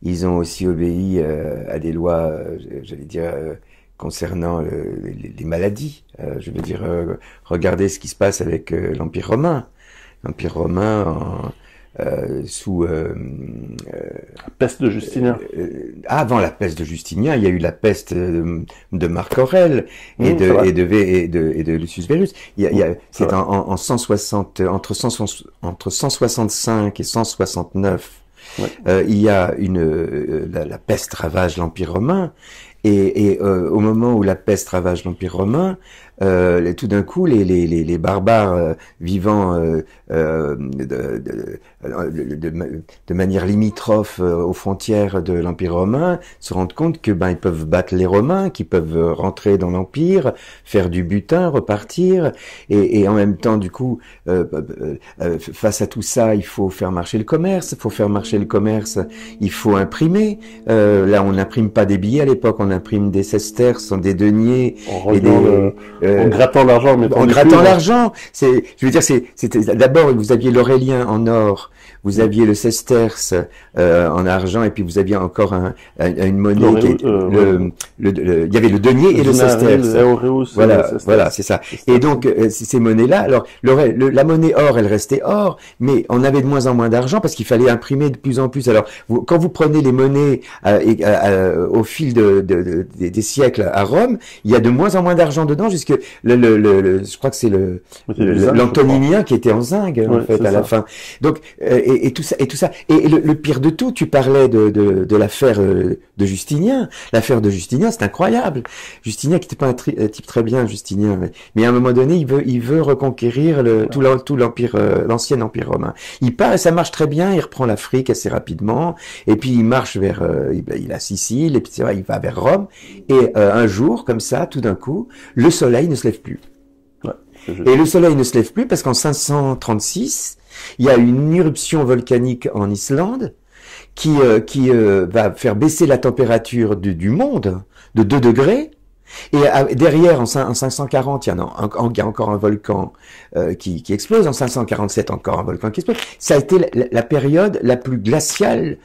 Speaker 4: ils ont aussi obéi à des lois, j'allais dire, concernant les maladies. Je veux dire, regardez ce qui se passe avec l'Empire romain. L'Empire romain, sous
Speaker 2: la peste de Justinien.
Speaker 4: Avant la peste de Justinien, il y a eu la peste de Marc Aurèle et de Lucius Verus. C'est en 160, entre 165 et 169. Ouais. Il y a la peste ravage l'Empire romain et au moment où la peste ravage l'Empire romain, tout d'un coup, les barbares vivant de manière limitrophe aux frontières de l'Empire romain se rendent compte que ils peuvent battre les Romains, qu'ils peuvent rentrer dans l'Empire, faire du butin, repartir, et en même temps, du coup, face à tout ça, il faut faire marcher le commerce. Il faut faire marcher le commerce, il faut imprimer. Là, on n'imprime pas des billets à l'époque, on imprime des sesterces, des deniers,
Speaker 2: en grattant l'argent,
Speaker 4: en grattant l'argent. Je veux dire, c'était d'abord vous aviez l'Aurélien en or, vous aviez le sesterce en argent, et puis vous aviez encore une monnaie. Il y avait le denier et le sesterce. Voilà, c'est ça. Et donc ces monnaies-là, alors la monnaie or, elle restait or, mais on avait de moins en moins d'argent parce qu'il fallait imprimer de plus en plus. Alors quand vous prenez les monnaies au fil des siècles à Rome, il y a de moins en moins d'argent dedans, jusque je crois que c'est l'antoninien qui était en zinc en fait à la fin. Donc et et tout ça, et tout ça. Et le pire de tout, tu parlais de l'affaire de Justinien. L'affaire de Justinien, c'est incroyable. Justinien, qui n'était pas un type très bien, Justinien, mais à un moment donné, il veut reconquérir tout l'empire, l'ancien empire romain. Il part et ça marche très bien. Il reprend l'Afrique assez rapidement, et puis il marche vers, il a Sicile, et puis il va vers Rome. Et un jour, comme ça, tout d'un coup, le soleil ne se lève plus. Et le soleil ne se lève plus parce qu'en 536, il y a une éruption volcanique en Islande qui va faire baisser la température du monde de 2 degrés. Et derrière, en 540, il y a encore un volcan qui explose. En 547, encore un volcan qui explose. Ça a été la période la plus glaciale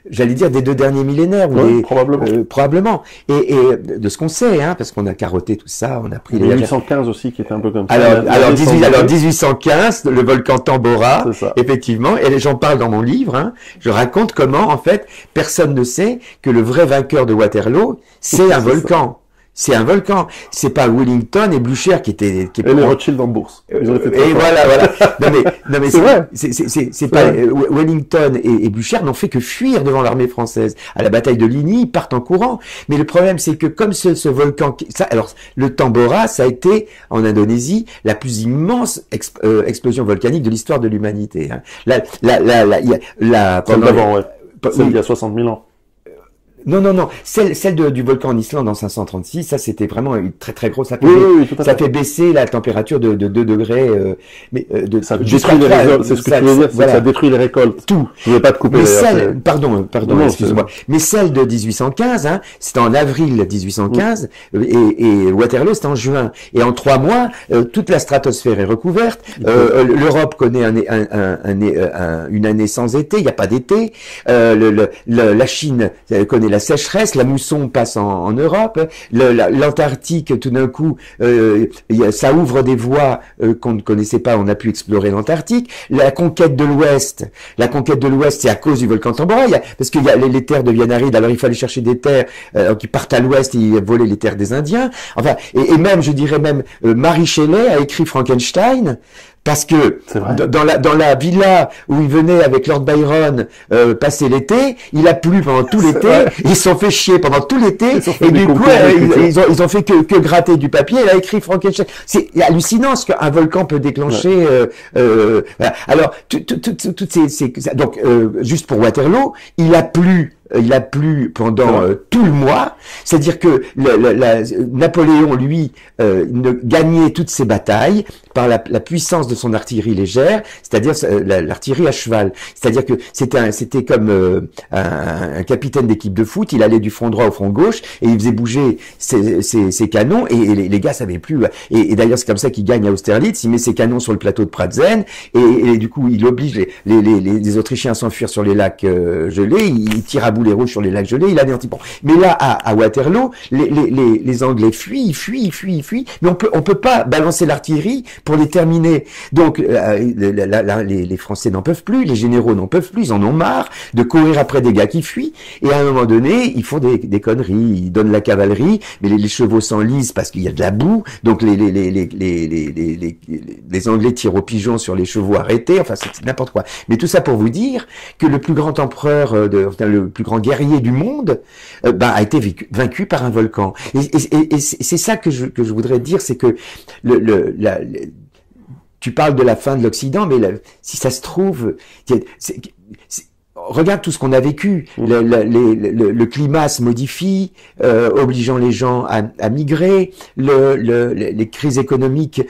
Speaker 4: j'allais dire des 2 derniers millénaires.
Speaker 2: Oui, probablement.
Speaker 4: Probablement. Et de ce qu'on sait, hein, parce qu'on a carotté tout ça, on a pris les
Speaker 2: 1815 aussi, qui était un peu comme ça.
Speaker 4: Alors 1815, le volcan Tambora, effectivement, et j'en parle dans mon livre, hein, je raconte comment, en fait, personne ne sait que le vrai vainqueur de Waterloo, c'est un volcan. C'est un volcan. C'est pas Wellington et Blücher qui étaient
Speaker 2: et les Rothschild en bourse.
Speaker 4: Et voilà. Non mais c'est pas Wellington et Blücher n'ont fait que fuir devant l'armée française. À la bataille de Ligny, ils partent en courant. Mais le problème, c'est que comme ce volcan, alors le Tambora, ça a été en Indonésie la plus immense explosion volcanique de l'histoire de l'humanité. Hein.
Speaker 2: Celle d'avant, ouais. Celle d'il y a 60 000 ans.
Speaker 4: Non. Celle du volcan en Islande en 536, ça c'était vraiment une très très grosse. Ça fait baisser la température de 2 degrés.
Speaker 2: Ça détruit les récoltes. C'est ce que tu veux dire, ça détruit les récoltes. Tout. Je ne vais pas te couper.
Speaker 4: Mais pardon, excuse-moi. Mais celle de 1815, hein, c'était en avril 1815, et Waterloo c'était en juin. Et en 3 mois, toute la stratosphère est recouverte. L'Europe connaît une année sans été. Il n'y a pas d'été. La Chine connaît la sécheresse, la mousson passe en Europe, l'Antarctique tout d'un coup, ça ouvre des voies qu'on ne connaissait pas, on a pu explorer l'Antarctique. La conquête de l'Ouest, c'est à cause du volcan Tambora, parce que les terres deviennent arides, alors il fallait chercher des terres qui partent à l'Ouest et voler les terres des Indiens. Enfin, et même, je dirais même, Mary Shelley a écrit Frankenstein. Parce que dans la villa où il venait avec Lord Byron passer l'été, il a plu pendant tout l'été, ils se sont fait chier pendant tout l'été, et du coup ils ont fait que gratter du papier. Il a écrit Frankenstein. C'est hallucinant ce qu'un volcan peut déclencher. Voilà. Alors toutes ces donc juste pour Waterloo, il a plu pendant tout le mois, c'est-à-dire que Napoléon, lui, gagnait toutes ses batailles par la puissance de son artillerie légère, c'est-à-dire l'artillerie à cheval. C'est-à-dire que c'était comme un capitaine d'équipe de foot, il allait du front droit au front gauche et il faisait bouger ses canons et les gars savaient plus. Et d'ailleurs c'est comme ça qu'il gagne à Austerlitz, il met ses canons sur le plateau de Pratzen et du coup il oblige les Autrichiens à s'enfuir sur les lacs gelés, il tire à boulet rouge sur les lacs gelés, il anéantit. Bon. Mais là, à Waterloo, les Anglais fuient, mais on peut pas balancer l'artillerie pour les terminer. Donc, les Français n'en peuvent plus, les généraux n'en peuvent plus, ils en ont marre de courir après des gars qui fuient, et à un moment donné, ils font des conneries, ils donnent la cavalerie, mais les chevaux s'enlisent parce qu'il y a de la boue, donc les Anglais tirent au pigeon sur les chevaux arrêtés, enfin, c'est n'importe quoi. Mais tout ça pour vous dire que le plus grand empereur, le plus grand guerrier du monde, a été vaincu par un volcan. Et c'est ça que je voudrais dire, c'est que tu parles de la fin de l'Occident, mais si ça se trouve, regarde tout ce qu'on a vécu. Le climat se modifie, obligeant les gens à migrer. Les crises économiques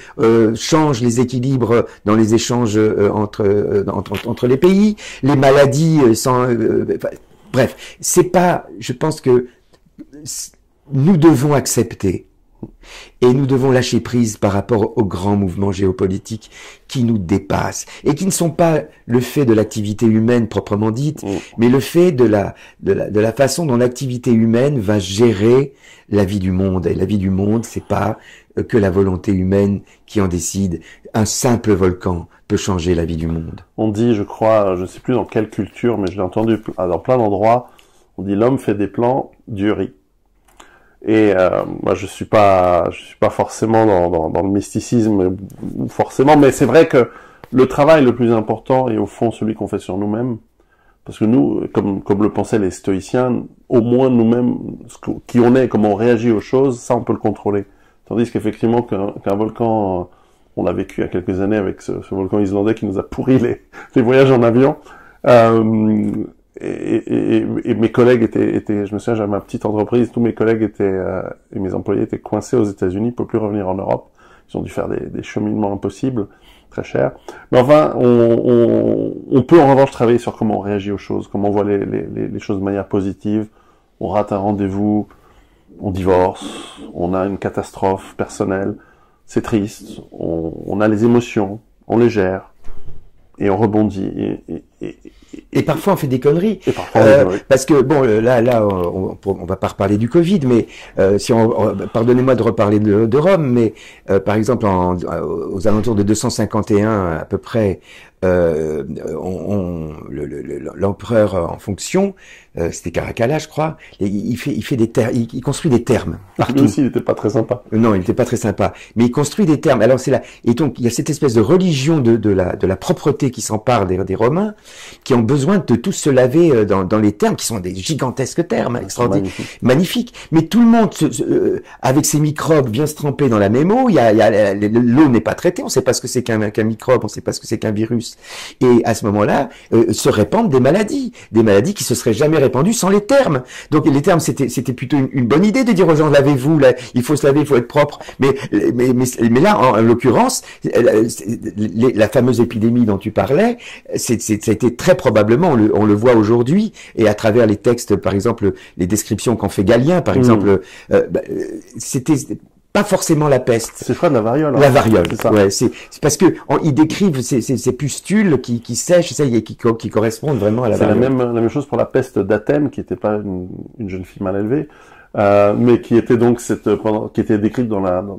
Speaker 4: changent les équilibres dans les échanges entre les pays. Les maladies bref, c'est pas. Je pense que nous devons accepter. Et nous devons lâcher prise par rapport aux grands mouvements géopolitiques qui nous dépassent et qui ne sont pas le fait de l'activité humaine proprement dite, mais le fait de la façon dont l'activité humaine va gérer la vie du monde. Et la vie du monde, c'est pas que la volonté humaine qui en décide. Un simple volcan peut changer la vie du monde.
Speaker 2: On dit, je crois, je ne sais plus dans quelle culture, mais je l'ai entendu dans plein d'endroits, on dit l'homme fait des plans, Dieu rit. Et moi, je suis pas forcément dans le mysticisme, forcément, mais c'est vrai que le travail le plus important est au fond celui qu'on fait sur nous-mêmes, parce que nous, comme le pensaient les stoïciens, au moins nous-mêmes, qui on est, comment on réagit aux choses, ça on peut le contrôler. Tandis qu'effectivement qu'un volcan, on l'a vécu il y a quelques années avec ce volcan islandais qui nous a pourri les voyages en avion. Et mes collègues étaient, je me souviens, j'avais ma petite entreprise, tous mes collègues et mes employés étaient coincés aux États-Unis, ils ne pouvaient plus revenir en Europe. Ils ont dû faire des cheminements impossibles, très chers. Mais enfin, on peut en revanche travailler sur comment on réagit aux choses, comment on voit les choses de manière positive. On rate un rendez-vous, on divorce, on a une catastrophe personnelle, c'est triste, on a les émotions, on les gère. Et on rebondit.
Speaker 4: Et parfois on fait des conneries.
Speaker 2: Et parfois
Speaker 4: parce que bon, là, on va pas reparler du Covid, mais pardonnez-moi de reparler de Rome, mais par exemple aux alentours de 251 à peu près, l'empereur en fonction, c'était Caracalla, je crois, et il construit des thermes.
Speaker 2: Lui aussi, il n'était pas très sympa.
Speaker 4: Non, il n'était pas très sympa, mais il construit des thermes. Alors c'est là, et donc il y a cette espèce de religion de la propreté qui s'empare des Romains, qui ont besoin de tous se laver dans les thermes, qui sont des gigantesques thermes, extraordinaires, magnifiques. Mais tout le monde, avec ses microbes, vient se tremper dans la même eau. L'eau n'est pas traitée, on ne sait pas ce que c'est qu'un microbe, on ne sait pas ce que c'est qu'un virus. Et à ce moment-là, se répandent des maladies qui se seraient jamais répandues sans les thermes. Donc les thermes, c'était plutôt une bonne idée de dire aux gens, lavez-vous, là, il faut se laver, il faut être propre. Mais là, en l'occurrence, la fameuse épidémie dont tu parlais, ça a été très probablement, on le voit aujourd'hui, et à travers les textes, par exemple, les descriptions qu'en fait Galien, par exemple, c'était pas forcément la peste.
Speaker 2: C'est je crois de la variole.
Speaker 4: La variole,
Speaker 2: c'est ça.
Speaker 4: Ouais, c'est parce que ils décrivent ces pustules qui sèchent, ça, et qui correspondent vraiment à la variole.
Speaker 2: C'est la même chose pour la peste d'Athènes, qui n'était pas une jeune fille mal élevée, mais qui était donc qui était décrite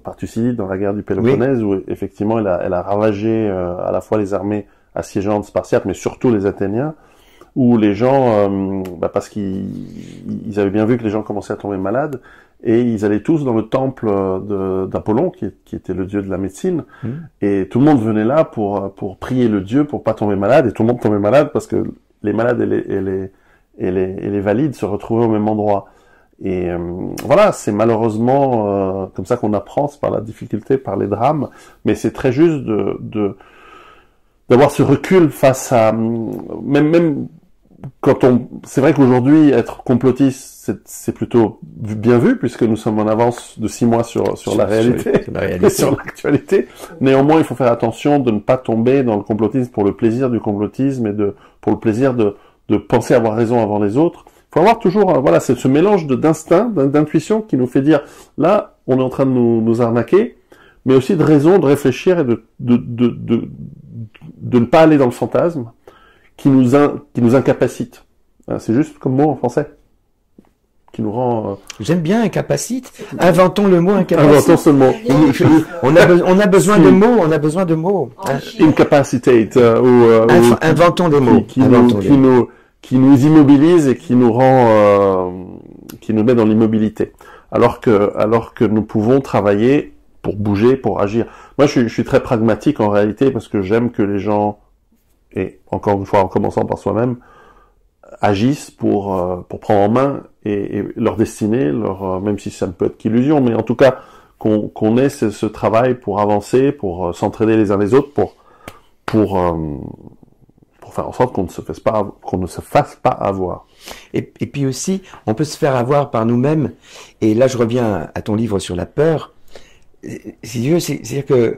Speaker 2: par Thucydide dans la guerre du Péloponnèse, où effectivement elle a ravagé à la fois les armées assiégeantes spartiates, mais surtout les Athéniens, où les gens, parce qu'ils avaient bien vu que les gens commençaient à tomber malades, et ils allaient tous dans le temple d'Apollon, qui était le dieu de la médecine, et tout le monde venait là pour prier le dieu pour pas tomber malade, et tout le monde tombait malade parce que les malades et les valides se retrouvaient au même endroit. Et voilà, c'est malheureusement comme ça qu'on apprend, c'est par la difficulté, par les drames, mais c'est très juste d'avoir ce recul face à même quand c'est vrai qu'aujourd'hui être complotiste c'est plutôt bien vu, puisque nous sommes en avance de 6 mois sur la réalité et sur l'actualité. Néanmoins, il faut faire attention de ne pas tomber dans le complotisme pour le plaisir du complotisme et pour le plaisir de penser avoir raison avant les autres. Il faut avoir toujours voilà, c'est ce mélange d'instinct, d'intuition qui nous fait dire là on est en train de nous arnaquer, mais aussi de raison, de réfléchir et de ne pas aller dans le fantasme qui nous incapacite. C'est juste comme mot en français. Qui nous rend...
Speaker 4: J'aime bien incapacite. Inventons le mot incapacite.
Speaker 2: Inventons ce mot.
Speaker 4: On a besoin de mots, on a besoin de mots.
Speaker 2: Incapacitate.
Speaker 4: Inventons des mots.
Speaker 2: Qui nous immobilise et qui nous rend... qui nous met dans l'immobilité. Alors que nous pouvons travailler pour bouger, pour agir. Moi, je suis très pragmatique en réalité, parce que j'aime que les gens, et encore une fois en commençant par soi-même, agissent pour prendre en main et leur destinée, même si ça ne peut être qu'illusion, mais en tout cas qu'on ait ce travail pour avancer, pour s'entraider les uns les autres, pour faire en sorte qu'on ne se fasse pas avoir.
Speaker 4: Et puis aussi, on peut se faire avoir par nous-mêmes. Et là, je reviens à ton livre sur la peur. Si tu veux, c'est-à-dire que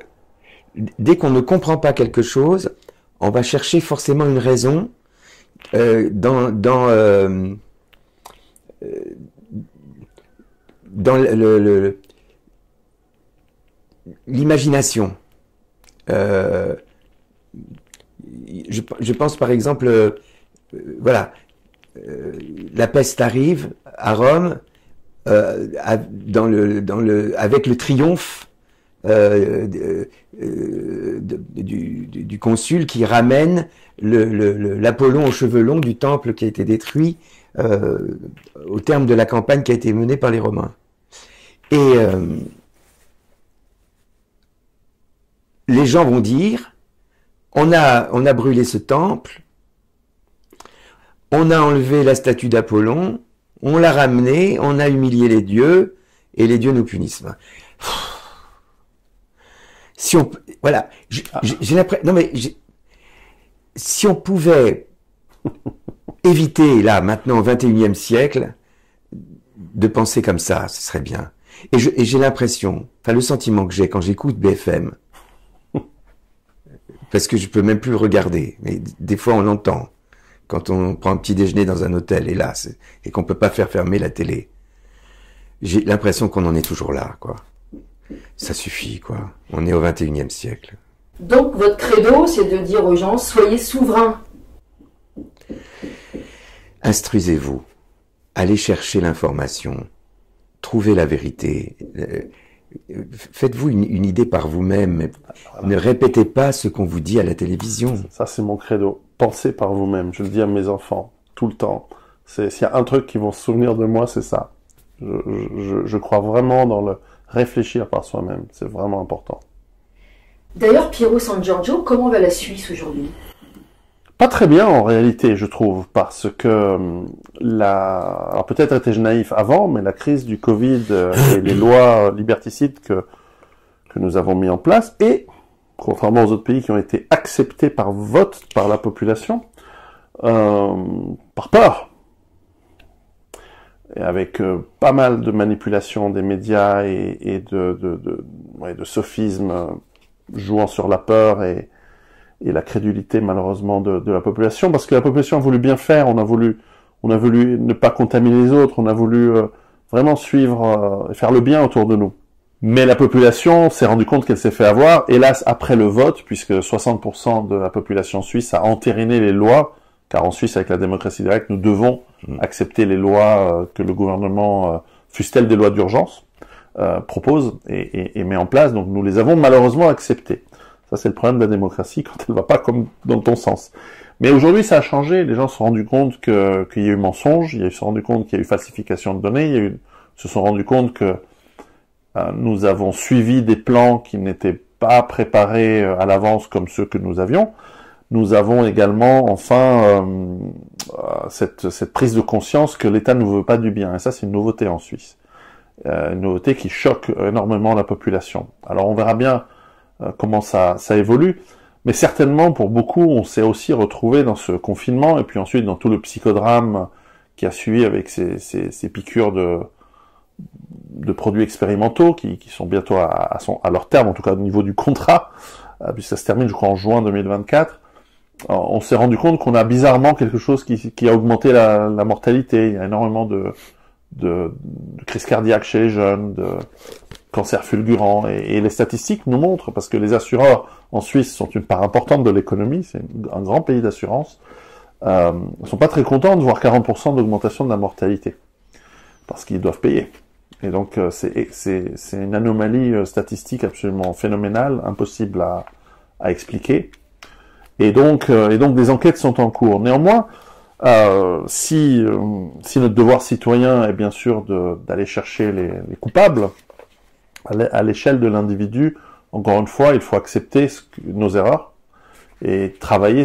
Speaker 4: dès qu'on ne comprend pas quelque chose, on va chercher forcément une raison dans l'imagination. Je pense par exemple, voilà, la peste arrive à Rome avec le triomphe du consul qui ramène l'Apollon aux cheveux longs du temple qui a été détruit au terme de la campagne qui a été menée par les Romains. Et les gens vont dire, on a brûlé ce temple, on a enlevé la statue d'Apollon, on l'a ramené, on a humilié les dieux, et les dieux nous punissent. Si on, voilà, j'ai l'impression, non mais, si on pouvait éviter, là, maintenant, au XXIe siècle, de penser comme ça, ce serait bien. Et j'ai l'impression, enfin, le sentiment que j'ai quand j'écoute BFM, parce que je peux même plus le regarder, mais des fois on l'entend, quand on prend un petit déjeuner dans un hôtel, hélas, et qu'on peut pas faire fermer la télé. J'ai l'impression qu'on en est toujours là, quoi. Ça suffit, quoi. On est au XXIe siècle.
Speaker 3: Donc votre credo, c'est de dire aux gens, soyez souverains.
Speaker 4: Instruisez-vous. Allez chercher l'information. Trouvez la vérité. Faites-vous une idée par vous-même. Ne répétez pas ce qu'on vous dit à la télévision.
Speaker 2: Ça, c'est mon credo. Pensez par vous-même. Je le dis à mes enfants, tout le temps. S'il y a un truc qui vont se souvenir de moi, c'est ça. Je crois vraiment dans le réfléchir par soi-même. C'est vraiment important.
Speaker 3: D'ailleurs, Piero San Giorgio, comment va la Suisse aujourd'hui?
Speaker 2: Pas très bien en réalité, je trouve, parce que alors peut-être étais-je naïf avant, mais la crise du Covid et les lois liberticides que nous avons mis en place, et contrairement aux autres pays qui ont été acceptés par vote par la population, par peur, et avec pas mal de manipulation des médias et de sophismes jouant sur la peur et la crédulité malheureusement de la population, parce que la population a voulu bien faire, on a voulu ne pas contaminer les autres, on a voulu vraiment suivre et faire le bien autour de nous. Mais la population s'est rendue compte qu'elle s'est fait avoir, hélas après le vote, puisque 60% de la population suisse a entériné les lois, car en Suisse avec la démocratie directe, nous devons accepter les lois que le gouvernement, fussent-elles des lois d'urgence, propose et met en place, donc nous les avons malheureusement acceptées. Ça, c'est le problème de la démocratie quand elle va pas comme dans ton sens. Mais aujourd'hui, ça a changé. Les gens se sont rendus compte qu'il y a eu mensonge, ils se sont rendus compte qu'il y a eu falsification de données, se sont rendus compte que nous avons suivi des plans qui n'étaient pas préparés à l'avance comme ceux que nous avions. Nous avons également, enfin, cette prise de conscience que l'État ne veut pas du bien. Et ça, c'est une nouveauté en Suisse. Une nouveauté qui choque énormément la population. Alors, on verra bien comment ça évolue, mais certainement pour beaucoup on s'est aussi retrouvé dans ce confinement et puis ensuite dans tout le psychodrame qui a suivi avec ces piqûres de produits expérimentaux qui sont bientôt à leur terme, en tout cas au niveau du contrat, puisque ça se termine je crois en juin 2024. On s'est rendu compte qu'on a bizarrement quelque chose qui a augmenté la mortalité. Il y a énormément de crises cardiaques chez les jeunes, de cancer fulgurant, et les statistiques nous montrent, parce que les assureurs en Suisse sont une part importante de l'économie, c'est un grand pays d'assurance, sont pas très contents de voir 40% d'augmentation de la mortalité, parce qu'ils doivent payer. Et donc c'est une anomalie statistique absolument phénoménale, impossible à expliquer. Et donc des enquêtes sont en cours. Néanmoins, si notre devoir citoyen est bien sûr d'aller chercher les coupables, à l'échelle de l'individu, encore une fois, il faut accepter nos erreurs et travailler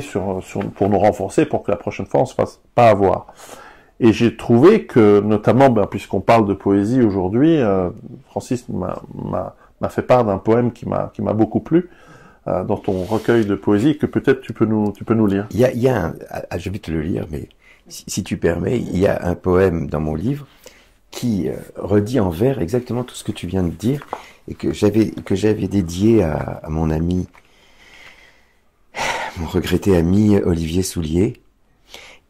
Speaker 2: pour nous renforcer pour que la prochaine fois on se fasse pas avoir. Et j'ai trouvé que, notamment, puisqu'on parle de poésie aujourd'hui, Francis m'a fait part d'un poème qui m'a beaucoup plu dans ton recueil de poésie que peut-être tu peux nous lire.
Speaker 4: Il y a je vais te le lire, mais si tu permets, il y a un poème dans mon livre qui redit en vers exactement tout ce que tu viens de dire et que j'avais dédié à mon ami, mon regretté ami Olivier Soulier.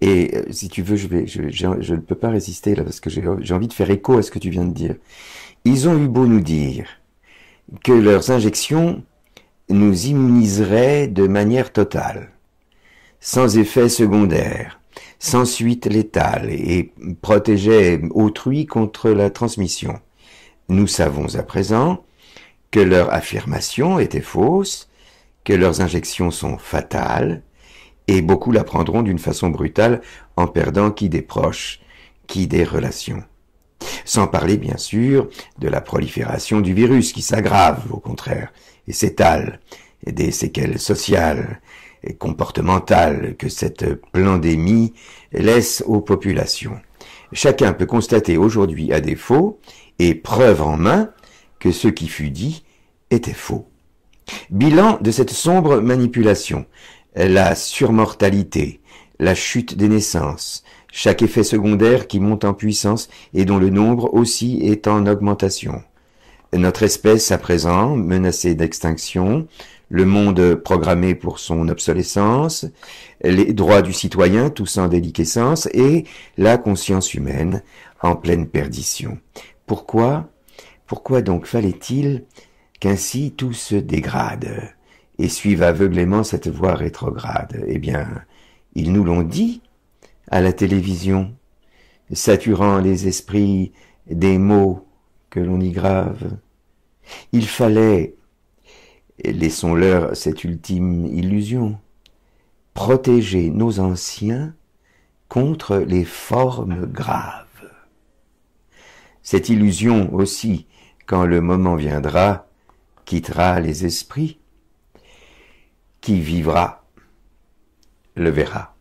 Speaker 4: Et si tu veux, je ne peux pas résister là parce que j'ai envie de faire écho à ce que tu viens de dire. Ils ont eu beau nous dire que leurs injections nous immuniseraient de manière totale, sans effet secondaire, sans suite létale et protégeaient autrui contre la transmission. Nous savons à présent que leur affirmation était fausse, que leurs injections sont fatales, et beaucoup la prendront d'une façon brutale en perdant qui des proches, qui des relations. Sans parler, bien sûr, de la prolifération du virus qui s'aggrave, au contraire, et s'étale, et des séquelles sociales et comportementales que cette pandémie laisse aux populations. Chacun peut constater aujourd'hui à défaut, et preuve en main, que ce qui fut dit était faux. Bilan de cette sombre manipulation, la surmortalité, la chute des naissances, chaque effet secondaire qui monte en puissance et dont le nombre aussi est en augmentation. Notre espèce à présent menacée d'extinction, le monde programmé pour son obsolescence, les droits du citoyen tous en déliquescence et la conscience humaine en pleine perdition. Pourquoi donc fallait-il qu'ainsi tout se dégrade et suive aveuglément cette voie rétrograde? Eh bien, ils nous l'ont dit à la télévision, saturant les esprits des mots que l'on y grave. Il fallait, laissons-leur cette ultime illusion, protéger nos anciens contre les formes graves. Cette illusion aussi, quand le moment viendra, quittera les esprits. Qui vivra, le verra.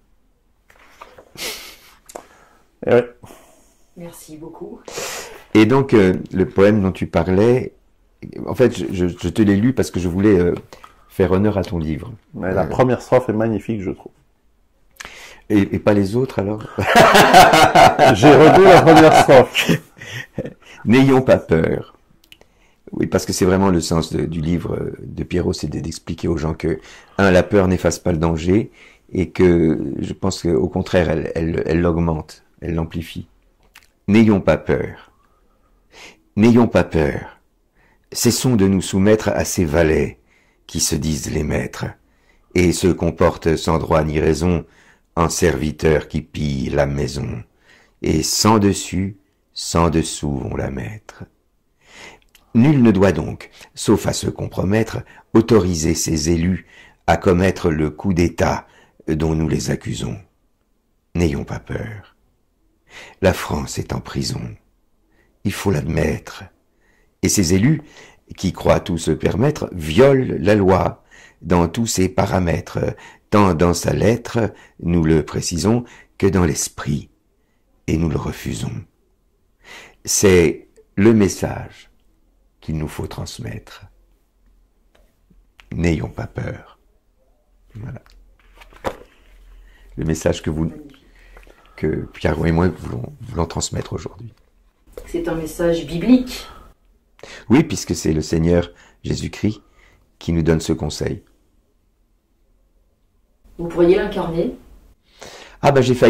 Speaker 2: Ouais.
Speaker 3: Merci beaucoup.
Speaker 4: Et donc, le poème dont tu parlais, en fait, je te l'ai lu parce que je voulais faire honneur à ton livre.
Speaker 2: Mais la première strophe est magnifique, je trouve.
Speaker 4: Et pas les autres, alors?
Speaker 2: J'ai relu la première strophe.
Speaker 4: N'ayons pas peur. Oui, parce que c'est vraiment le sens du livre de Pierrot, c'est d'expliquer aux gens que, la peur n'efface pas le danger, et que je pense qu'au contraire, elle l'augmente, elle l'amplifie. N'ayons pas peur. N'ayons pas peur. Cessons de nous soumettre à ces valets qui se disent les maîtres, et se comportent sans droit ni raison en serviteurs qui pillent la maison, et sans dessus, sans dessous vont la mettre. Nul ne doit donc, sauf à se compromettre, autoriser ses élus à commettre le coup d'État dont nous les accusons. N'ayons pas peur. La France est en prison. Il faut l'admettre. Et ces élus, qui croient tout se permettre, violent la loi dans tous ses paramètres, tant dans sa lettre, nous le précisons, que dans l'esprit, et nous le refusons. C'est le message qu'il nous faut transmettre. N'ayons pas peur. Voilà. Le message que Pierrot et moi voulons transmettre aujourd'hui.
Speaker 3: C'est un message biblique.
Speaker 4: Oui, puisque c'est le Seigneur Jésus-Christ qui nous donne ce conseil.
Speaker 3: Vous pourriez l'incarner?
Speaker 4: Ah ben ça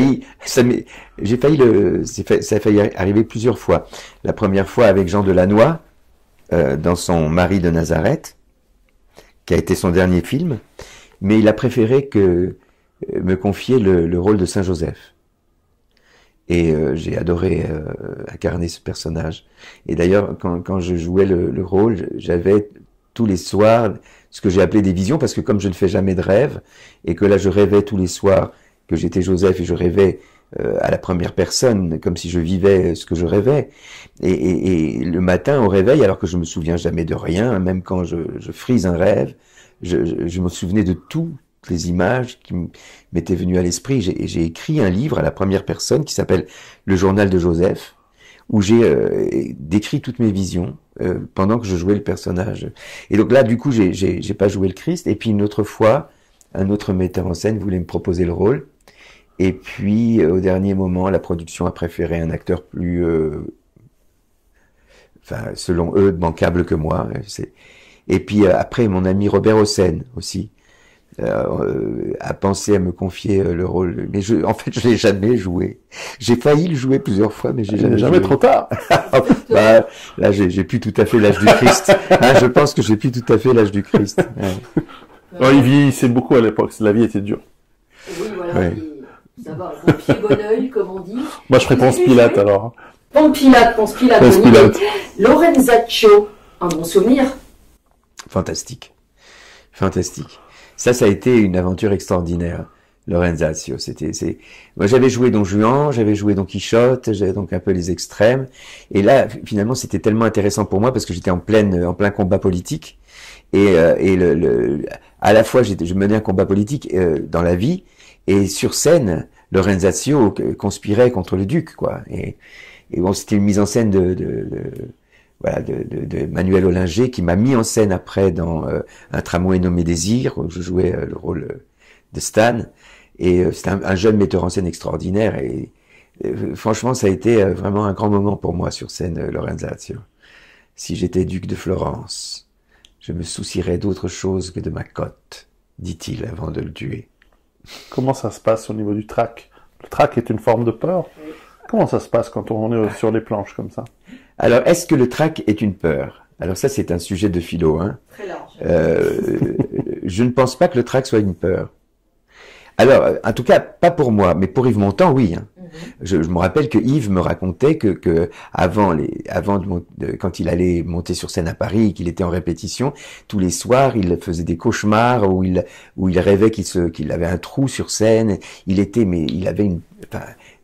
Speaker 4: a failli arriver plusieurs fois. La première fois avec Jean Delannoy, dans son Marie de Nazareth, qui a été son dernier film, mais il a préféré me confier le rôle de Saint Joseph. Et j'ai adoré incarner ce personnage. Et d'ailleurs, quand je jouais le rôle, j'avais tous les soirs ce que j'ai appelé des visions, parce que comme je ne fais jamais de rêve, et que là je rêvais tous les soirs que j'étais Joseph, et je rêvais à la première personne, comme si je vivais ce que je rêvais. Et le matin au réveil, alors que je me souviens jamais de rien, même quand je frise un rêve, je me souvenais de toutes les images qui m'étaient venues à l'esprit. J'ai écrit un livre à la première personne qui s'appelle Le Journal de Joseph, où j'ai décrit toutes mes visions pendant que je jouais le personnage. Et donc là, du coup, j'ai pas joué le Christ. Et puis une autre fois, un autre metteur en scène voulait me proposer le rôle. Et puis, au dernier moment, la production a préféré un acteur plus, selon eux, bancable que moi. Et puis après, mon ami Robert Hossein aussi a pensé à me confier le rôle. Mais en fait, je l'ai jamais joué. J'ai failli le jouer plusieurs fois, mais j'ai jamais joué.
Speaker 2: Trop tard.
Speaker 4: Là, j'ai plus tout à fait l'âge du Christ. Je pense que j'ai plus tout à fait l'âge du Christ.
Speaker 2: Ouais. Il vieillissait beaucoup à l'époque. La vie était dure.
Speaker 3: Oui, voilà.
Speaker 4: Ouais.
Speaker 3: Ça va, bon pied, bon oeil, comme on dit.
Speaker 2: Moi, je ferais Ponce Pilate, alors.
Speaker 3: Ponce Pilate. Lorenzaccio, un bon souvenir.
Speaker 4: Fantastique. Ça a été une aventure extraordinaire. Lorenzaccio. Moi, j'avais joué Don Juan, j'avais joué Don Quichotte, j'avais donc un peu les extrêmes. Et là, finalement, c'était tellement intéressant pour moi parce que j'étais en plein combat politique. Et à la fois, je menais un combat politique dans la vie, et sur scène, Lorenzaccio conspirait contre le duc, quoi. Et bon, c'était une mise en scène de Manuel Ollinger qui m'a mis en scène après dans Un tramway nommé Désir, où je jouais le rôle de Stan. Et c'était un jeune metteur en scène extraordinaire. Et franchement, ça a été vraiment un grand moment pour moi sur scène, Lorenzaccio. Si j'étais duc de Florence, je me soucierais d'autre chose que de ma cote, dit-il avant de le tuer.
Speaker 2: Comment ça se passe au niveau du trac? Le trac est une forme de peur. Comment ça se passe quand on est sur les planches comme ça?
Speaker 4: Alors, est-ce que le trac est une peur? Alors ça, c'est un sujet de philo. Hein.
Speaker 3: Très large.
Speaker 4: Je ne pense pas que le trac soit une peur. Alors, en tout cas, pas pour moi, mais pour Yves Montand, oui. Hein. Je me rappelle que Yves me racontait que quand il allait monter sur scène à Paris, qu'il était en répétition, tous les soirs, il faisait des cauchemars où il rêvait qu'il avait un trou sur scène. Il avait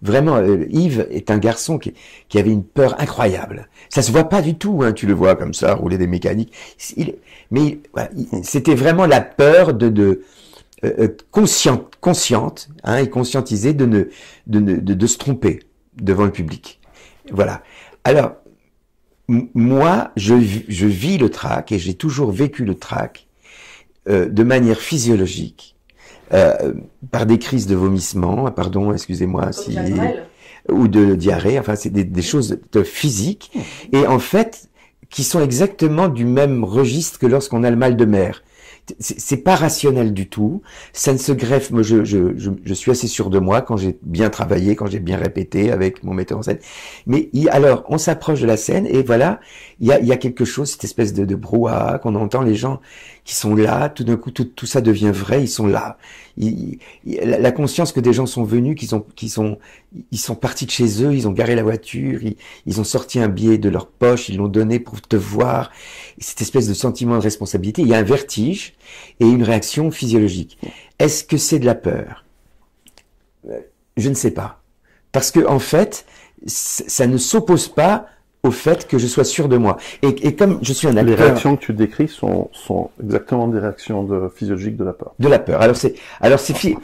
Speaker 4: vraiment, Yves est un garçon qui avait une peur incroyable. Ça se voit pas du tout, hein, tu le vois comme ça, rouler des mécaniques. C'était vraiment la peur consciente, hein, et conscientisée de se tromper devant le public. Voilà. Alors, moi, je vis le trac, et j'ai toujours vécu le trac de manière physiologique, par des crises de vomissement, pardon, excusez-moi, ou de diarrhée, enfin, c'est des choses physiques, et en fait, qui sont exactement du même registre que lorsqu'on a le mal de mer. C'est pas rationnel du tout, ça ne se greffe. Moi, je suis assez sûr de moi quand j'ai bien travaillé, quand j'ai bien répété avec mon metteur en scène. Mais alors, on s'approche de la scène et voilà, il y a quelque chose, cette espèce de brouhaha qu'on entend, les gens qui sont là, tout d'un coup, tout ça devient vrai, ils sont là. La conscience que des gens sont venus, ils sont partis de chez eux, ils ont garé la voiture, ils ont sorti un billet de leur poche, ils l'ont donné pour te voir. Cette espèce de sentiment de responsabilité, il y a un vertige et une réaction physiologique. Est-ce que c'est de la peur? Je ne sais pas. Parce que, en fait, ça ne s'oppose pas au fait que je sois sûr de moi. Et comme je suis un acteur...
Speaker 2: Les réactions que tu décris sont exactement des réactions physiologiques de la peur.
Speaker 4: De la peur. Alors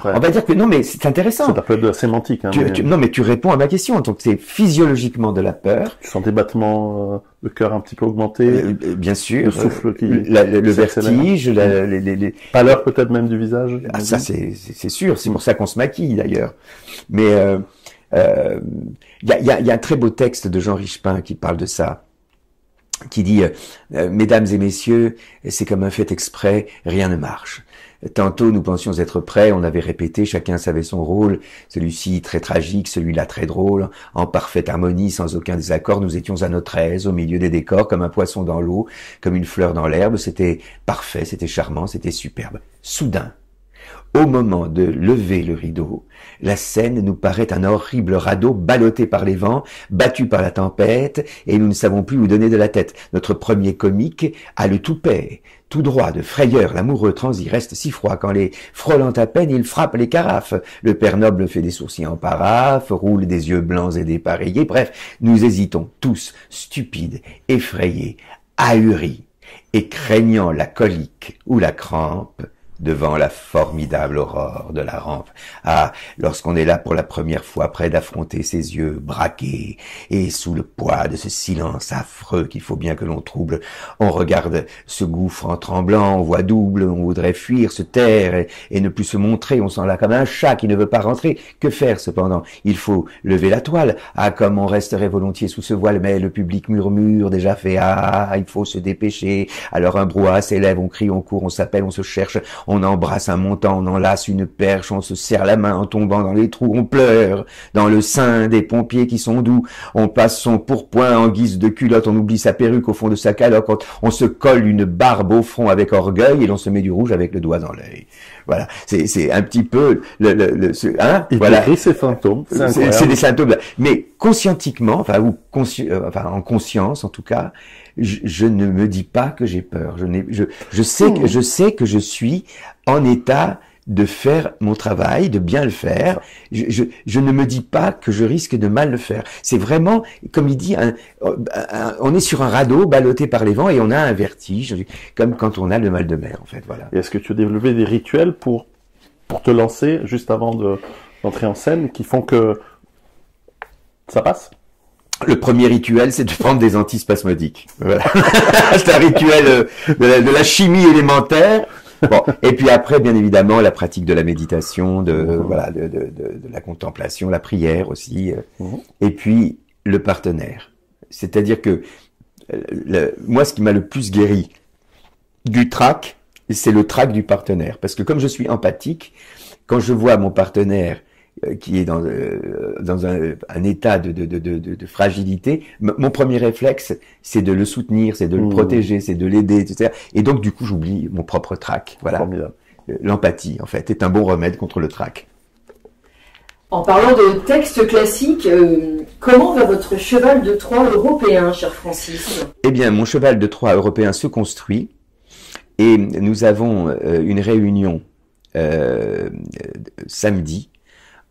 Speaker 4: on va dire que non, mais c'est intéressant.
Speaker 2: C'est un peu de la sémantique. Hein,
Speaker 4: non, mais tu réponds à ma question. Donc c'est physiologiquement de la peur.
Speaker 2: Tu sens des battements, le cœur un petit peu augmenté.
Speaker 4: Bien sûr.
Speaker 2: Le souffle qui...
Speaker 4: le vertige, les
Speaker 2: pâleur peut-être même du visage.
Speaker 4: Ah, ça c'est sûr. C'est pour ça qu'on se maquille d'ailleurs. Mais il y a un très beau texte de Jean Richepin qui parle de ça, qui dit mesdames et messieurs, c'est comme un fait exprès, rien ne marche. Tantôt nous pensions être prêts, on avait répété, chacun savait son rôle, celui-ci très tragique, celui-là très drôle, en parfaite harmonie, sans aucun désaccord, nous étions à notre aise, au milieu des décors, comme un poisson dans l'eau, comme une fleur dans l'herbe, c'était parfait, c'était charmant, c'était superbe. Soudain, au moment de lever le rideau, la scène nous paraît un horrible radeau ballotté par les vents, battu par la tempête, et nous ne savons plus où donner de la tête. Notre premier comique a le toupet, tout droit de frayeur, l'amoureux transi reste si froid quand les frôlant à peine, il frappe les carafes. Le père noble fait des sourcils en paraphe, roule des yeux blancs et dépareillés. Bref, nous hésitons tous, stupides, effrayés, ahuris, et craignant la colique ou la crampe, devant la formidable aurore de la rampe. Ah, lorsqu'on est là pour la première fois, près d'affronter ses yeux braqués, et sous le poids de ce silence affreux qu'il faut bien que l'on trouble, on regarde ce gouffre en tremblant, on voit double, on voudrait fuir, se taire, et ne plus se montrer, on sent là comme un chat qui ne veut pas rentrer. Que faire cependant? Il faut lever la toile. Ah, comme on resterait volontiers sous ce voile, mais le public murmure, déjà fait, ah, il faut se dépêcher. Alors un brouhaha s'élève, on crie, on court, on s'appelle, on se cherche, on embrasse un montant, on enlace une perche, on se serre la main en tombant dans les trous, on pleure dans le sein des pompiers qui sont doux, on passe son pourpoint en guise de culotte, on oublie sa perruque au fond de sa calotte, on se colle une barbe au front avec orgueil et l'on se met du rouge avec le doigt dans l'œil. Voilà, c'est un petit peu
Speaker 2: Il
Speaker 4: voilà.
Speaker 2: décrit ces symptômes.
Speaker 4: C'est des symptômes, mais conscientiquement, en conscience en tout cas, je ne me dis pas que j'ai peur. Je sais que je suis en état de faire mon travail, de bien le faire. Je ne me dis pas que je risque de mal le faire. C'est vraiment, comme il dit, on est sur un radeau ballotté par les vents et on a un vertige, comme quand on a le mal de mer, en fait. Voilà.
Speaker 2: Et est-ce que tu as développé des rituels pour te lancer juste avant d'entrer en scène qui font que ça passe?
Speaker 4: Le premier rituel, c'est de prendre des antispasmodiques. Voilà. C'est un rituel de la chimie élémentaire. Bon, et puis après, bien évidemment, la pratique de la méditation, de la contemplation, la prière aussi, et puis le partenaire. C'est-à-dire que moi, ce qui m'a le plus guéri du trac, c'est le trac du partenaire, parce que comme je suis empathique, quand je vois mon partenaire qui est dans un état de fragilité, mon premier réflexe, c'est de le soutenir, c'est de le protéger, c'est de l'aider, etc. Et donc, du coup, j'oublie mon propre trac. Voilà.
Speaker 2: Formidable.
Speaker 4: L'empathie, en fait, est un bon remède contre le trac.
Speaker 3: En parlant de textes classiques, comment va votre cheval de Troie européen, cher Francis?
Speaker 4: Eh bien, mon cheval de Troie européen se construit et nous avons une réunion samedi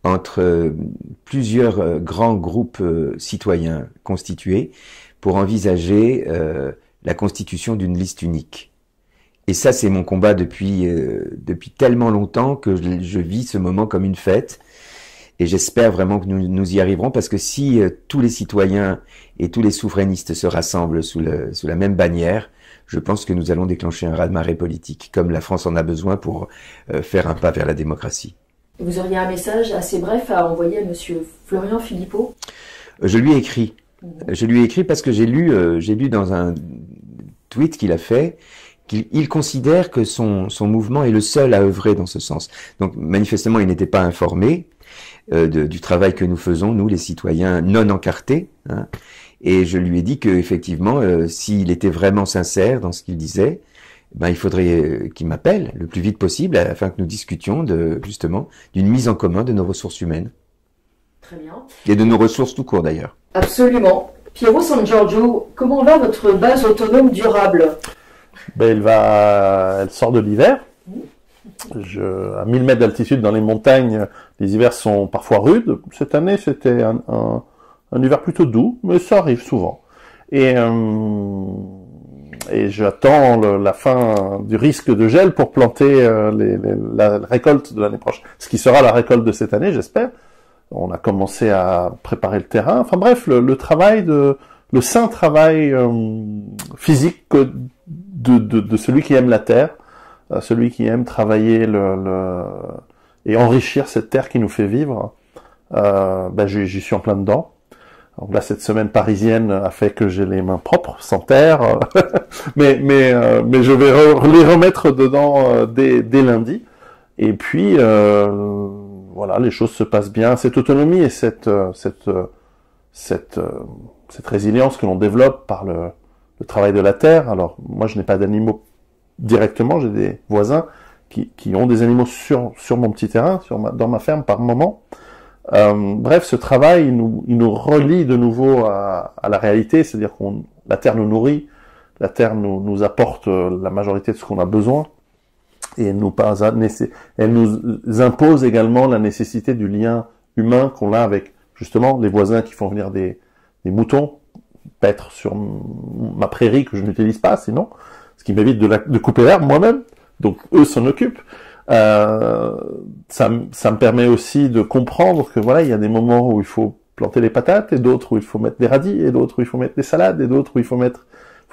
Speaker 4: entre plusieurs grands groupes citoyens constitués pour envisager la constitution d'une liste unique. Et ça, c'est mon combat depuis tellement longtemps que je vis ce moment comme une fête. Et j'espère vraiment que nous y arriverons, parce que si tous les citoyens et tous les souverainistes se rassemblent sous la même bannière, je pense que nous allons déclencher un raz-de-marée politique, comme la France en a besoin pour faire un pas vers la démocratie.
Speaker 3: Vous auriez un message assez bref à envoyer à monsieur Florian Philippot?
Speaker 4: Je lui ai écrit. Je lui ai écrit parce que j'ai lu dans un tweet qu'il a fait qu'il considère que son mouvement est le seul à œuvrer dans ce sens. Donc manifestement, il n'était pas informé du travail que nous faisons, nous les citoyens non encartés. Hein. Et je lui ai dit qu'effectivement, s'il était vraiment sincère dans ce qu'il disait, ben, il faudrait qu'il m'appelle le plus vite possible afin que nous discutions justement d'une mise en commun de nos ressources humaines.
Speaker 3: Très bien.
Speaker 4: Et de nos ressources tout court d'ailleurs.
Speaker 3: Absolument. Piero San Giorgio, comment va votre base autonome durable?
Speaker 2: Ben, elle sort de l'hiver. À 1000 mètres d'altitude dans les montagnes, les hivers sont parfois rudes. Cette année, c'était un hiver plutôt doux, mais ça arrive souvent. Et j'attends la fin du risque de gel pour planter la récolte de l'année prochaine. Ce qui sera la récolte de cette année, j'espère. On a commencé à préparer le terrain. Enfin bref, le sain travail physique de celui qui aime la terre, celui qui aime travailler et enrichir cette terre qui nous fait vivre. J'y suis en plein dedans. Donc là, cette semaine parisienne a fait que j'ai les mains propres, sans terre, mais je vais les remettre dedans dès lundi. Et puis voilà, les choses se passent bien. Cette autonomie et cette résilience que l'on développe par le travail de la terre. Alors moi, je n'ai pas d'animaux directement, j'ai des voisins qui ont des animaux sur mon petit terrain, dans ma ferme par moment. Bref, ce travail, il nous relie de nouveau à la réalité, c'est-à-dire la terre nous nourrit, la terre nous apporte la majorité de ce qu'on a besoin, et elle nous impose également la nécessité du lien humain qu'on a avec, justement, les voisins qui font venir des moutons paître sur ma prairie que je n'utilise pas, sinon, ce qui m'évite de couper l'herbe moi-même, donc eux s'en occupent. Ça me permet aussi de comprendre que voilà, il y a des moments où il faut planter les patates, et d'autres où il faut mettre des radis, et d'autres où il faut mettre des salades, et d'autres où il faut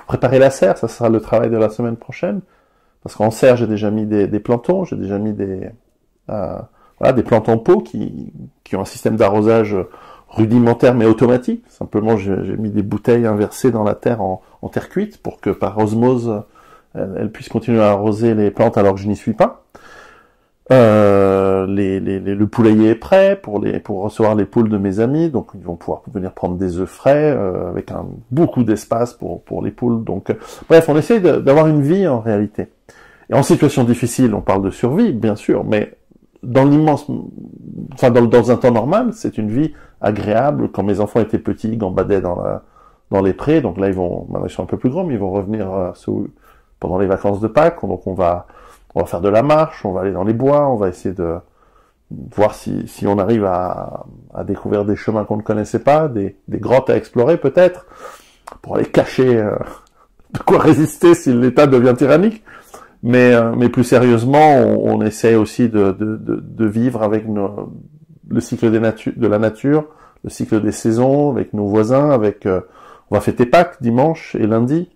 Speaker 2: préparer la serre. Ça sera le travail de la semaine prochaine. Parce qu'en serre, j'ai déjà mis des plantons, j'ai déjà mis des plantons pots qui ont un système d'arrosage rudimentaire mais automatique. Simplement, j'ai mis des bouteilles inversées dans la terre en terre cuite pour que par osmose, elle puisse continuer à arroser les plantes alors que je n'y suis pas. Le poulailler est prêt pour recevoir les poules de mes amis, donc ils vont pouvoir venir prendre des œufs frais avec beaucoup d'espace pour les poules. Donc bref, on essaie d'avoir une vie en réalité. Et en situation difficile, on parle de survie, bien sûr, mais dans un temps normal, c'est une vie agréable. Quand mes enfants étaient petits, ils gambadaient dans les prés, donc là maintenant ils sont un peu plus grands, mais ils vont revenir pendant les vacances de Pâques, donc on va On va faire de la marche, on va aller dans les bois, on va essayer de voir si on arrive à découvrir des chemins qu'on ne connaissait pas, des grottes à explorer peut-être, pour aller cacher de quoi résister si l'État devient tyrannique. Mais plus sérieusement, on essaie aussi de vivre avec le cycle de la nature, le cycle des saisons, avec nos voisins, on va fêter Pâques dimanche et lundi,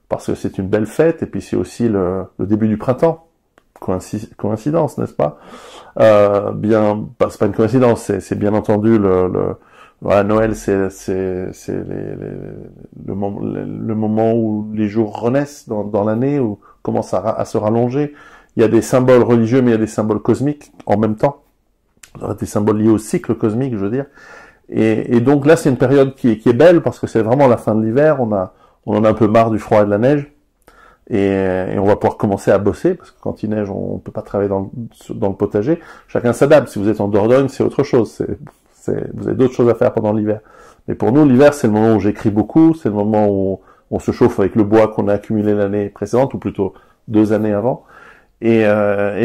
Speaker 2: parce que c'est une belle fête, et puis c'est aussi le début du printemps. Coïncidence, n'est-ce pas? C'est pas une coïncidence, c'est bien entendu voilà, Noël, c'est le moment où les jours renaissent dans l'année, où commencent à se rallonger. Il y a des symboles religieux, mais il y a des symboles cosmiques en même temps. Des symboles liés au cycle cosmique, je veux dire. Et donc là, c'est une période qui est belle, parce que c'est vraiment la fin de l'hiver. On en a un peu marre du froid et de la neige. Et on va pouvoir commencer à bosser, parce que quand il neige, on peut pas travailler dans le potager. Chacun s'adapte. Si vous êtes en Dordogne, c'est autre chose. Vous avez d'autres choses à faire pendant l'hiver. Mais pour nous, l'hiver, c'est le moment où j'écris beaucoup, c'est le moment où on se chauffe avec le bois qu'on a accumulé l'année précédente, ou plutôt 2 années avant. Et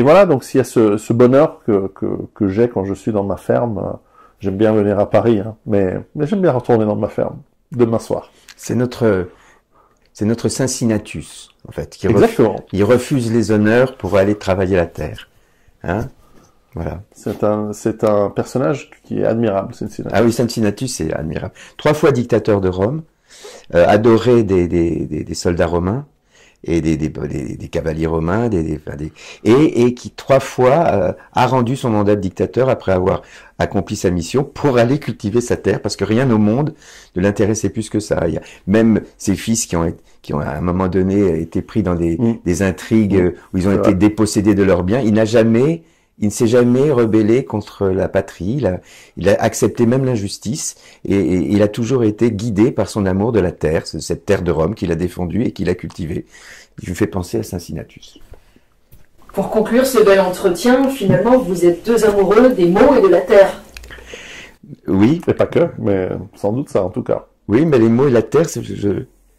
Speaker 2: voilà, donc s'il y a ce bonheur que j'ai quand je suis dans ma ferme, j'aime bien venir à Paris, hein, mais j'aime bien retourner dans ma ferme demain soir.
Speaker 4: C'est notre Cincinnatus, en fait, qui il refuse les honneurs pour aller travailler la terre. Hein? Voilà.
Speaker 2: C'est un personnage qui est admirable, Cincinnatus.
Speaker 4: Ah oui, Cincinnatus, c'est admirable. 3 fois dictateur de Rome, adoré des soldats romains et des cavaliers romains, et qui 3 fois a rendu son mandat de dictateur après avoir accompli sa mission pour aller cultiver sa terre, parce que rien au monde ne l'intéressait plus que ça. Il y a même ses fils qui ont à un moment donné été pris dans des intrigues où ils ont été dépossédés de leurs biens. Il ne s'est jamais rebellé contre la patrie, il a accepté même l'injustice, et il a toujours été guidé par son amour de la terre, cette terre de Rome qu'il a défendue et qu'il a cultivée. Il lui fait penser à Cincinnatus.
Speaker 3: Pour conclure ce bel entretien, finalement, vous êtes 2 amoureux des mots et de la terre.
Speaker 4: Oui.
Speaker 2: Et pas que, mais sans doute ça en tout cas.
Speaker 4: Oui, mais les mots et la terre,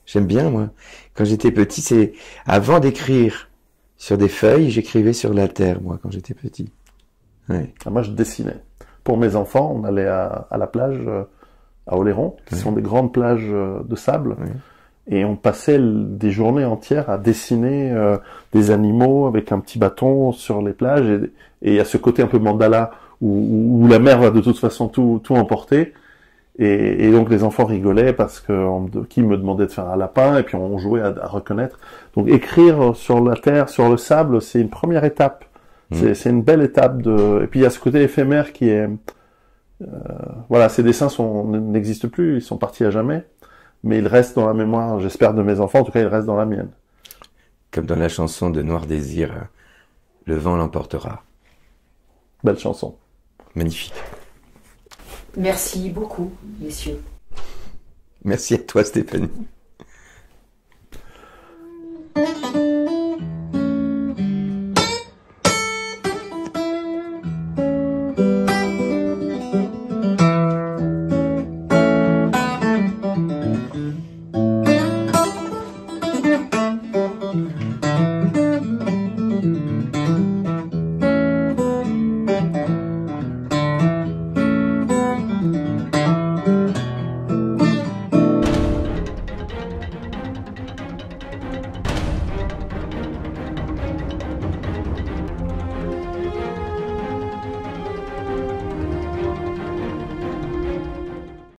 Speaker 4: j'aime bien, moi. Quand j'étais petit, avant d'écrire sur des feuilles, j'écrivais sur la terre, moi, quand j'étais petit. Ouais.
Speaker 2: Moi, je dessinais. Pour mes enfants, on allait à la plage, à Oléron, qui sont des grandes plages de sable, et on passait des journées entières à dessiner des animaux avec un petit bâton sur les plages, et il y a ce côté un peu mandala, où la mer va de toute façon tout emporter, et donc les enfants rigolaient parce que qui me demandait de faire un lapin, et puis on jouait à reconnaître. Donc écrire sur la terre, sur le sable, c'est une première étape. C'est une belle étape et puis il y a ce côté éphémère qui est, voilà, ces dessins n'existent plus, ils sont partis à jamais, mais ils restent dans la mémoire, j'espère, de mes enfants, en tout cas ils restent dans la mienne.
Speaker 4: Comme dans la chanson de Noir Désir, le vent l'emportera.
Speaker 2: Belle chanson.
Speaker 4: Magnifique.
Speaker 3: Merci beaucoup, messieurs.
Speaker 4: Merci à toi, Stéphanie.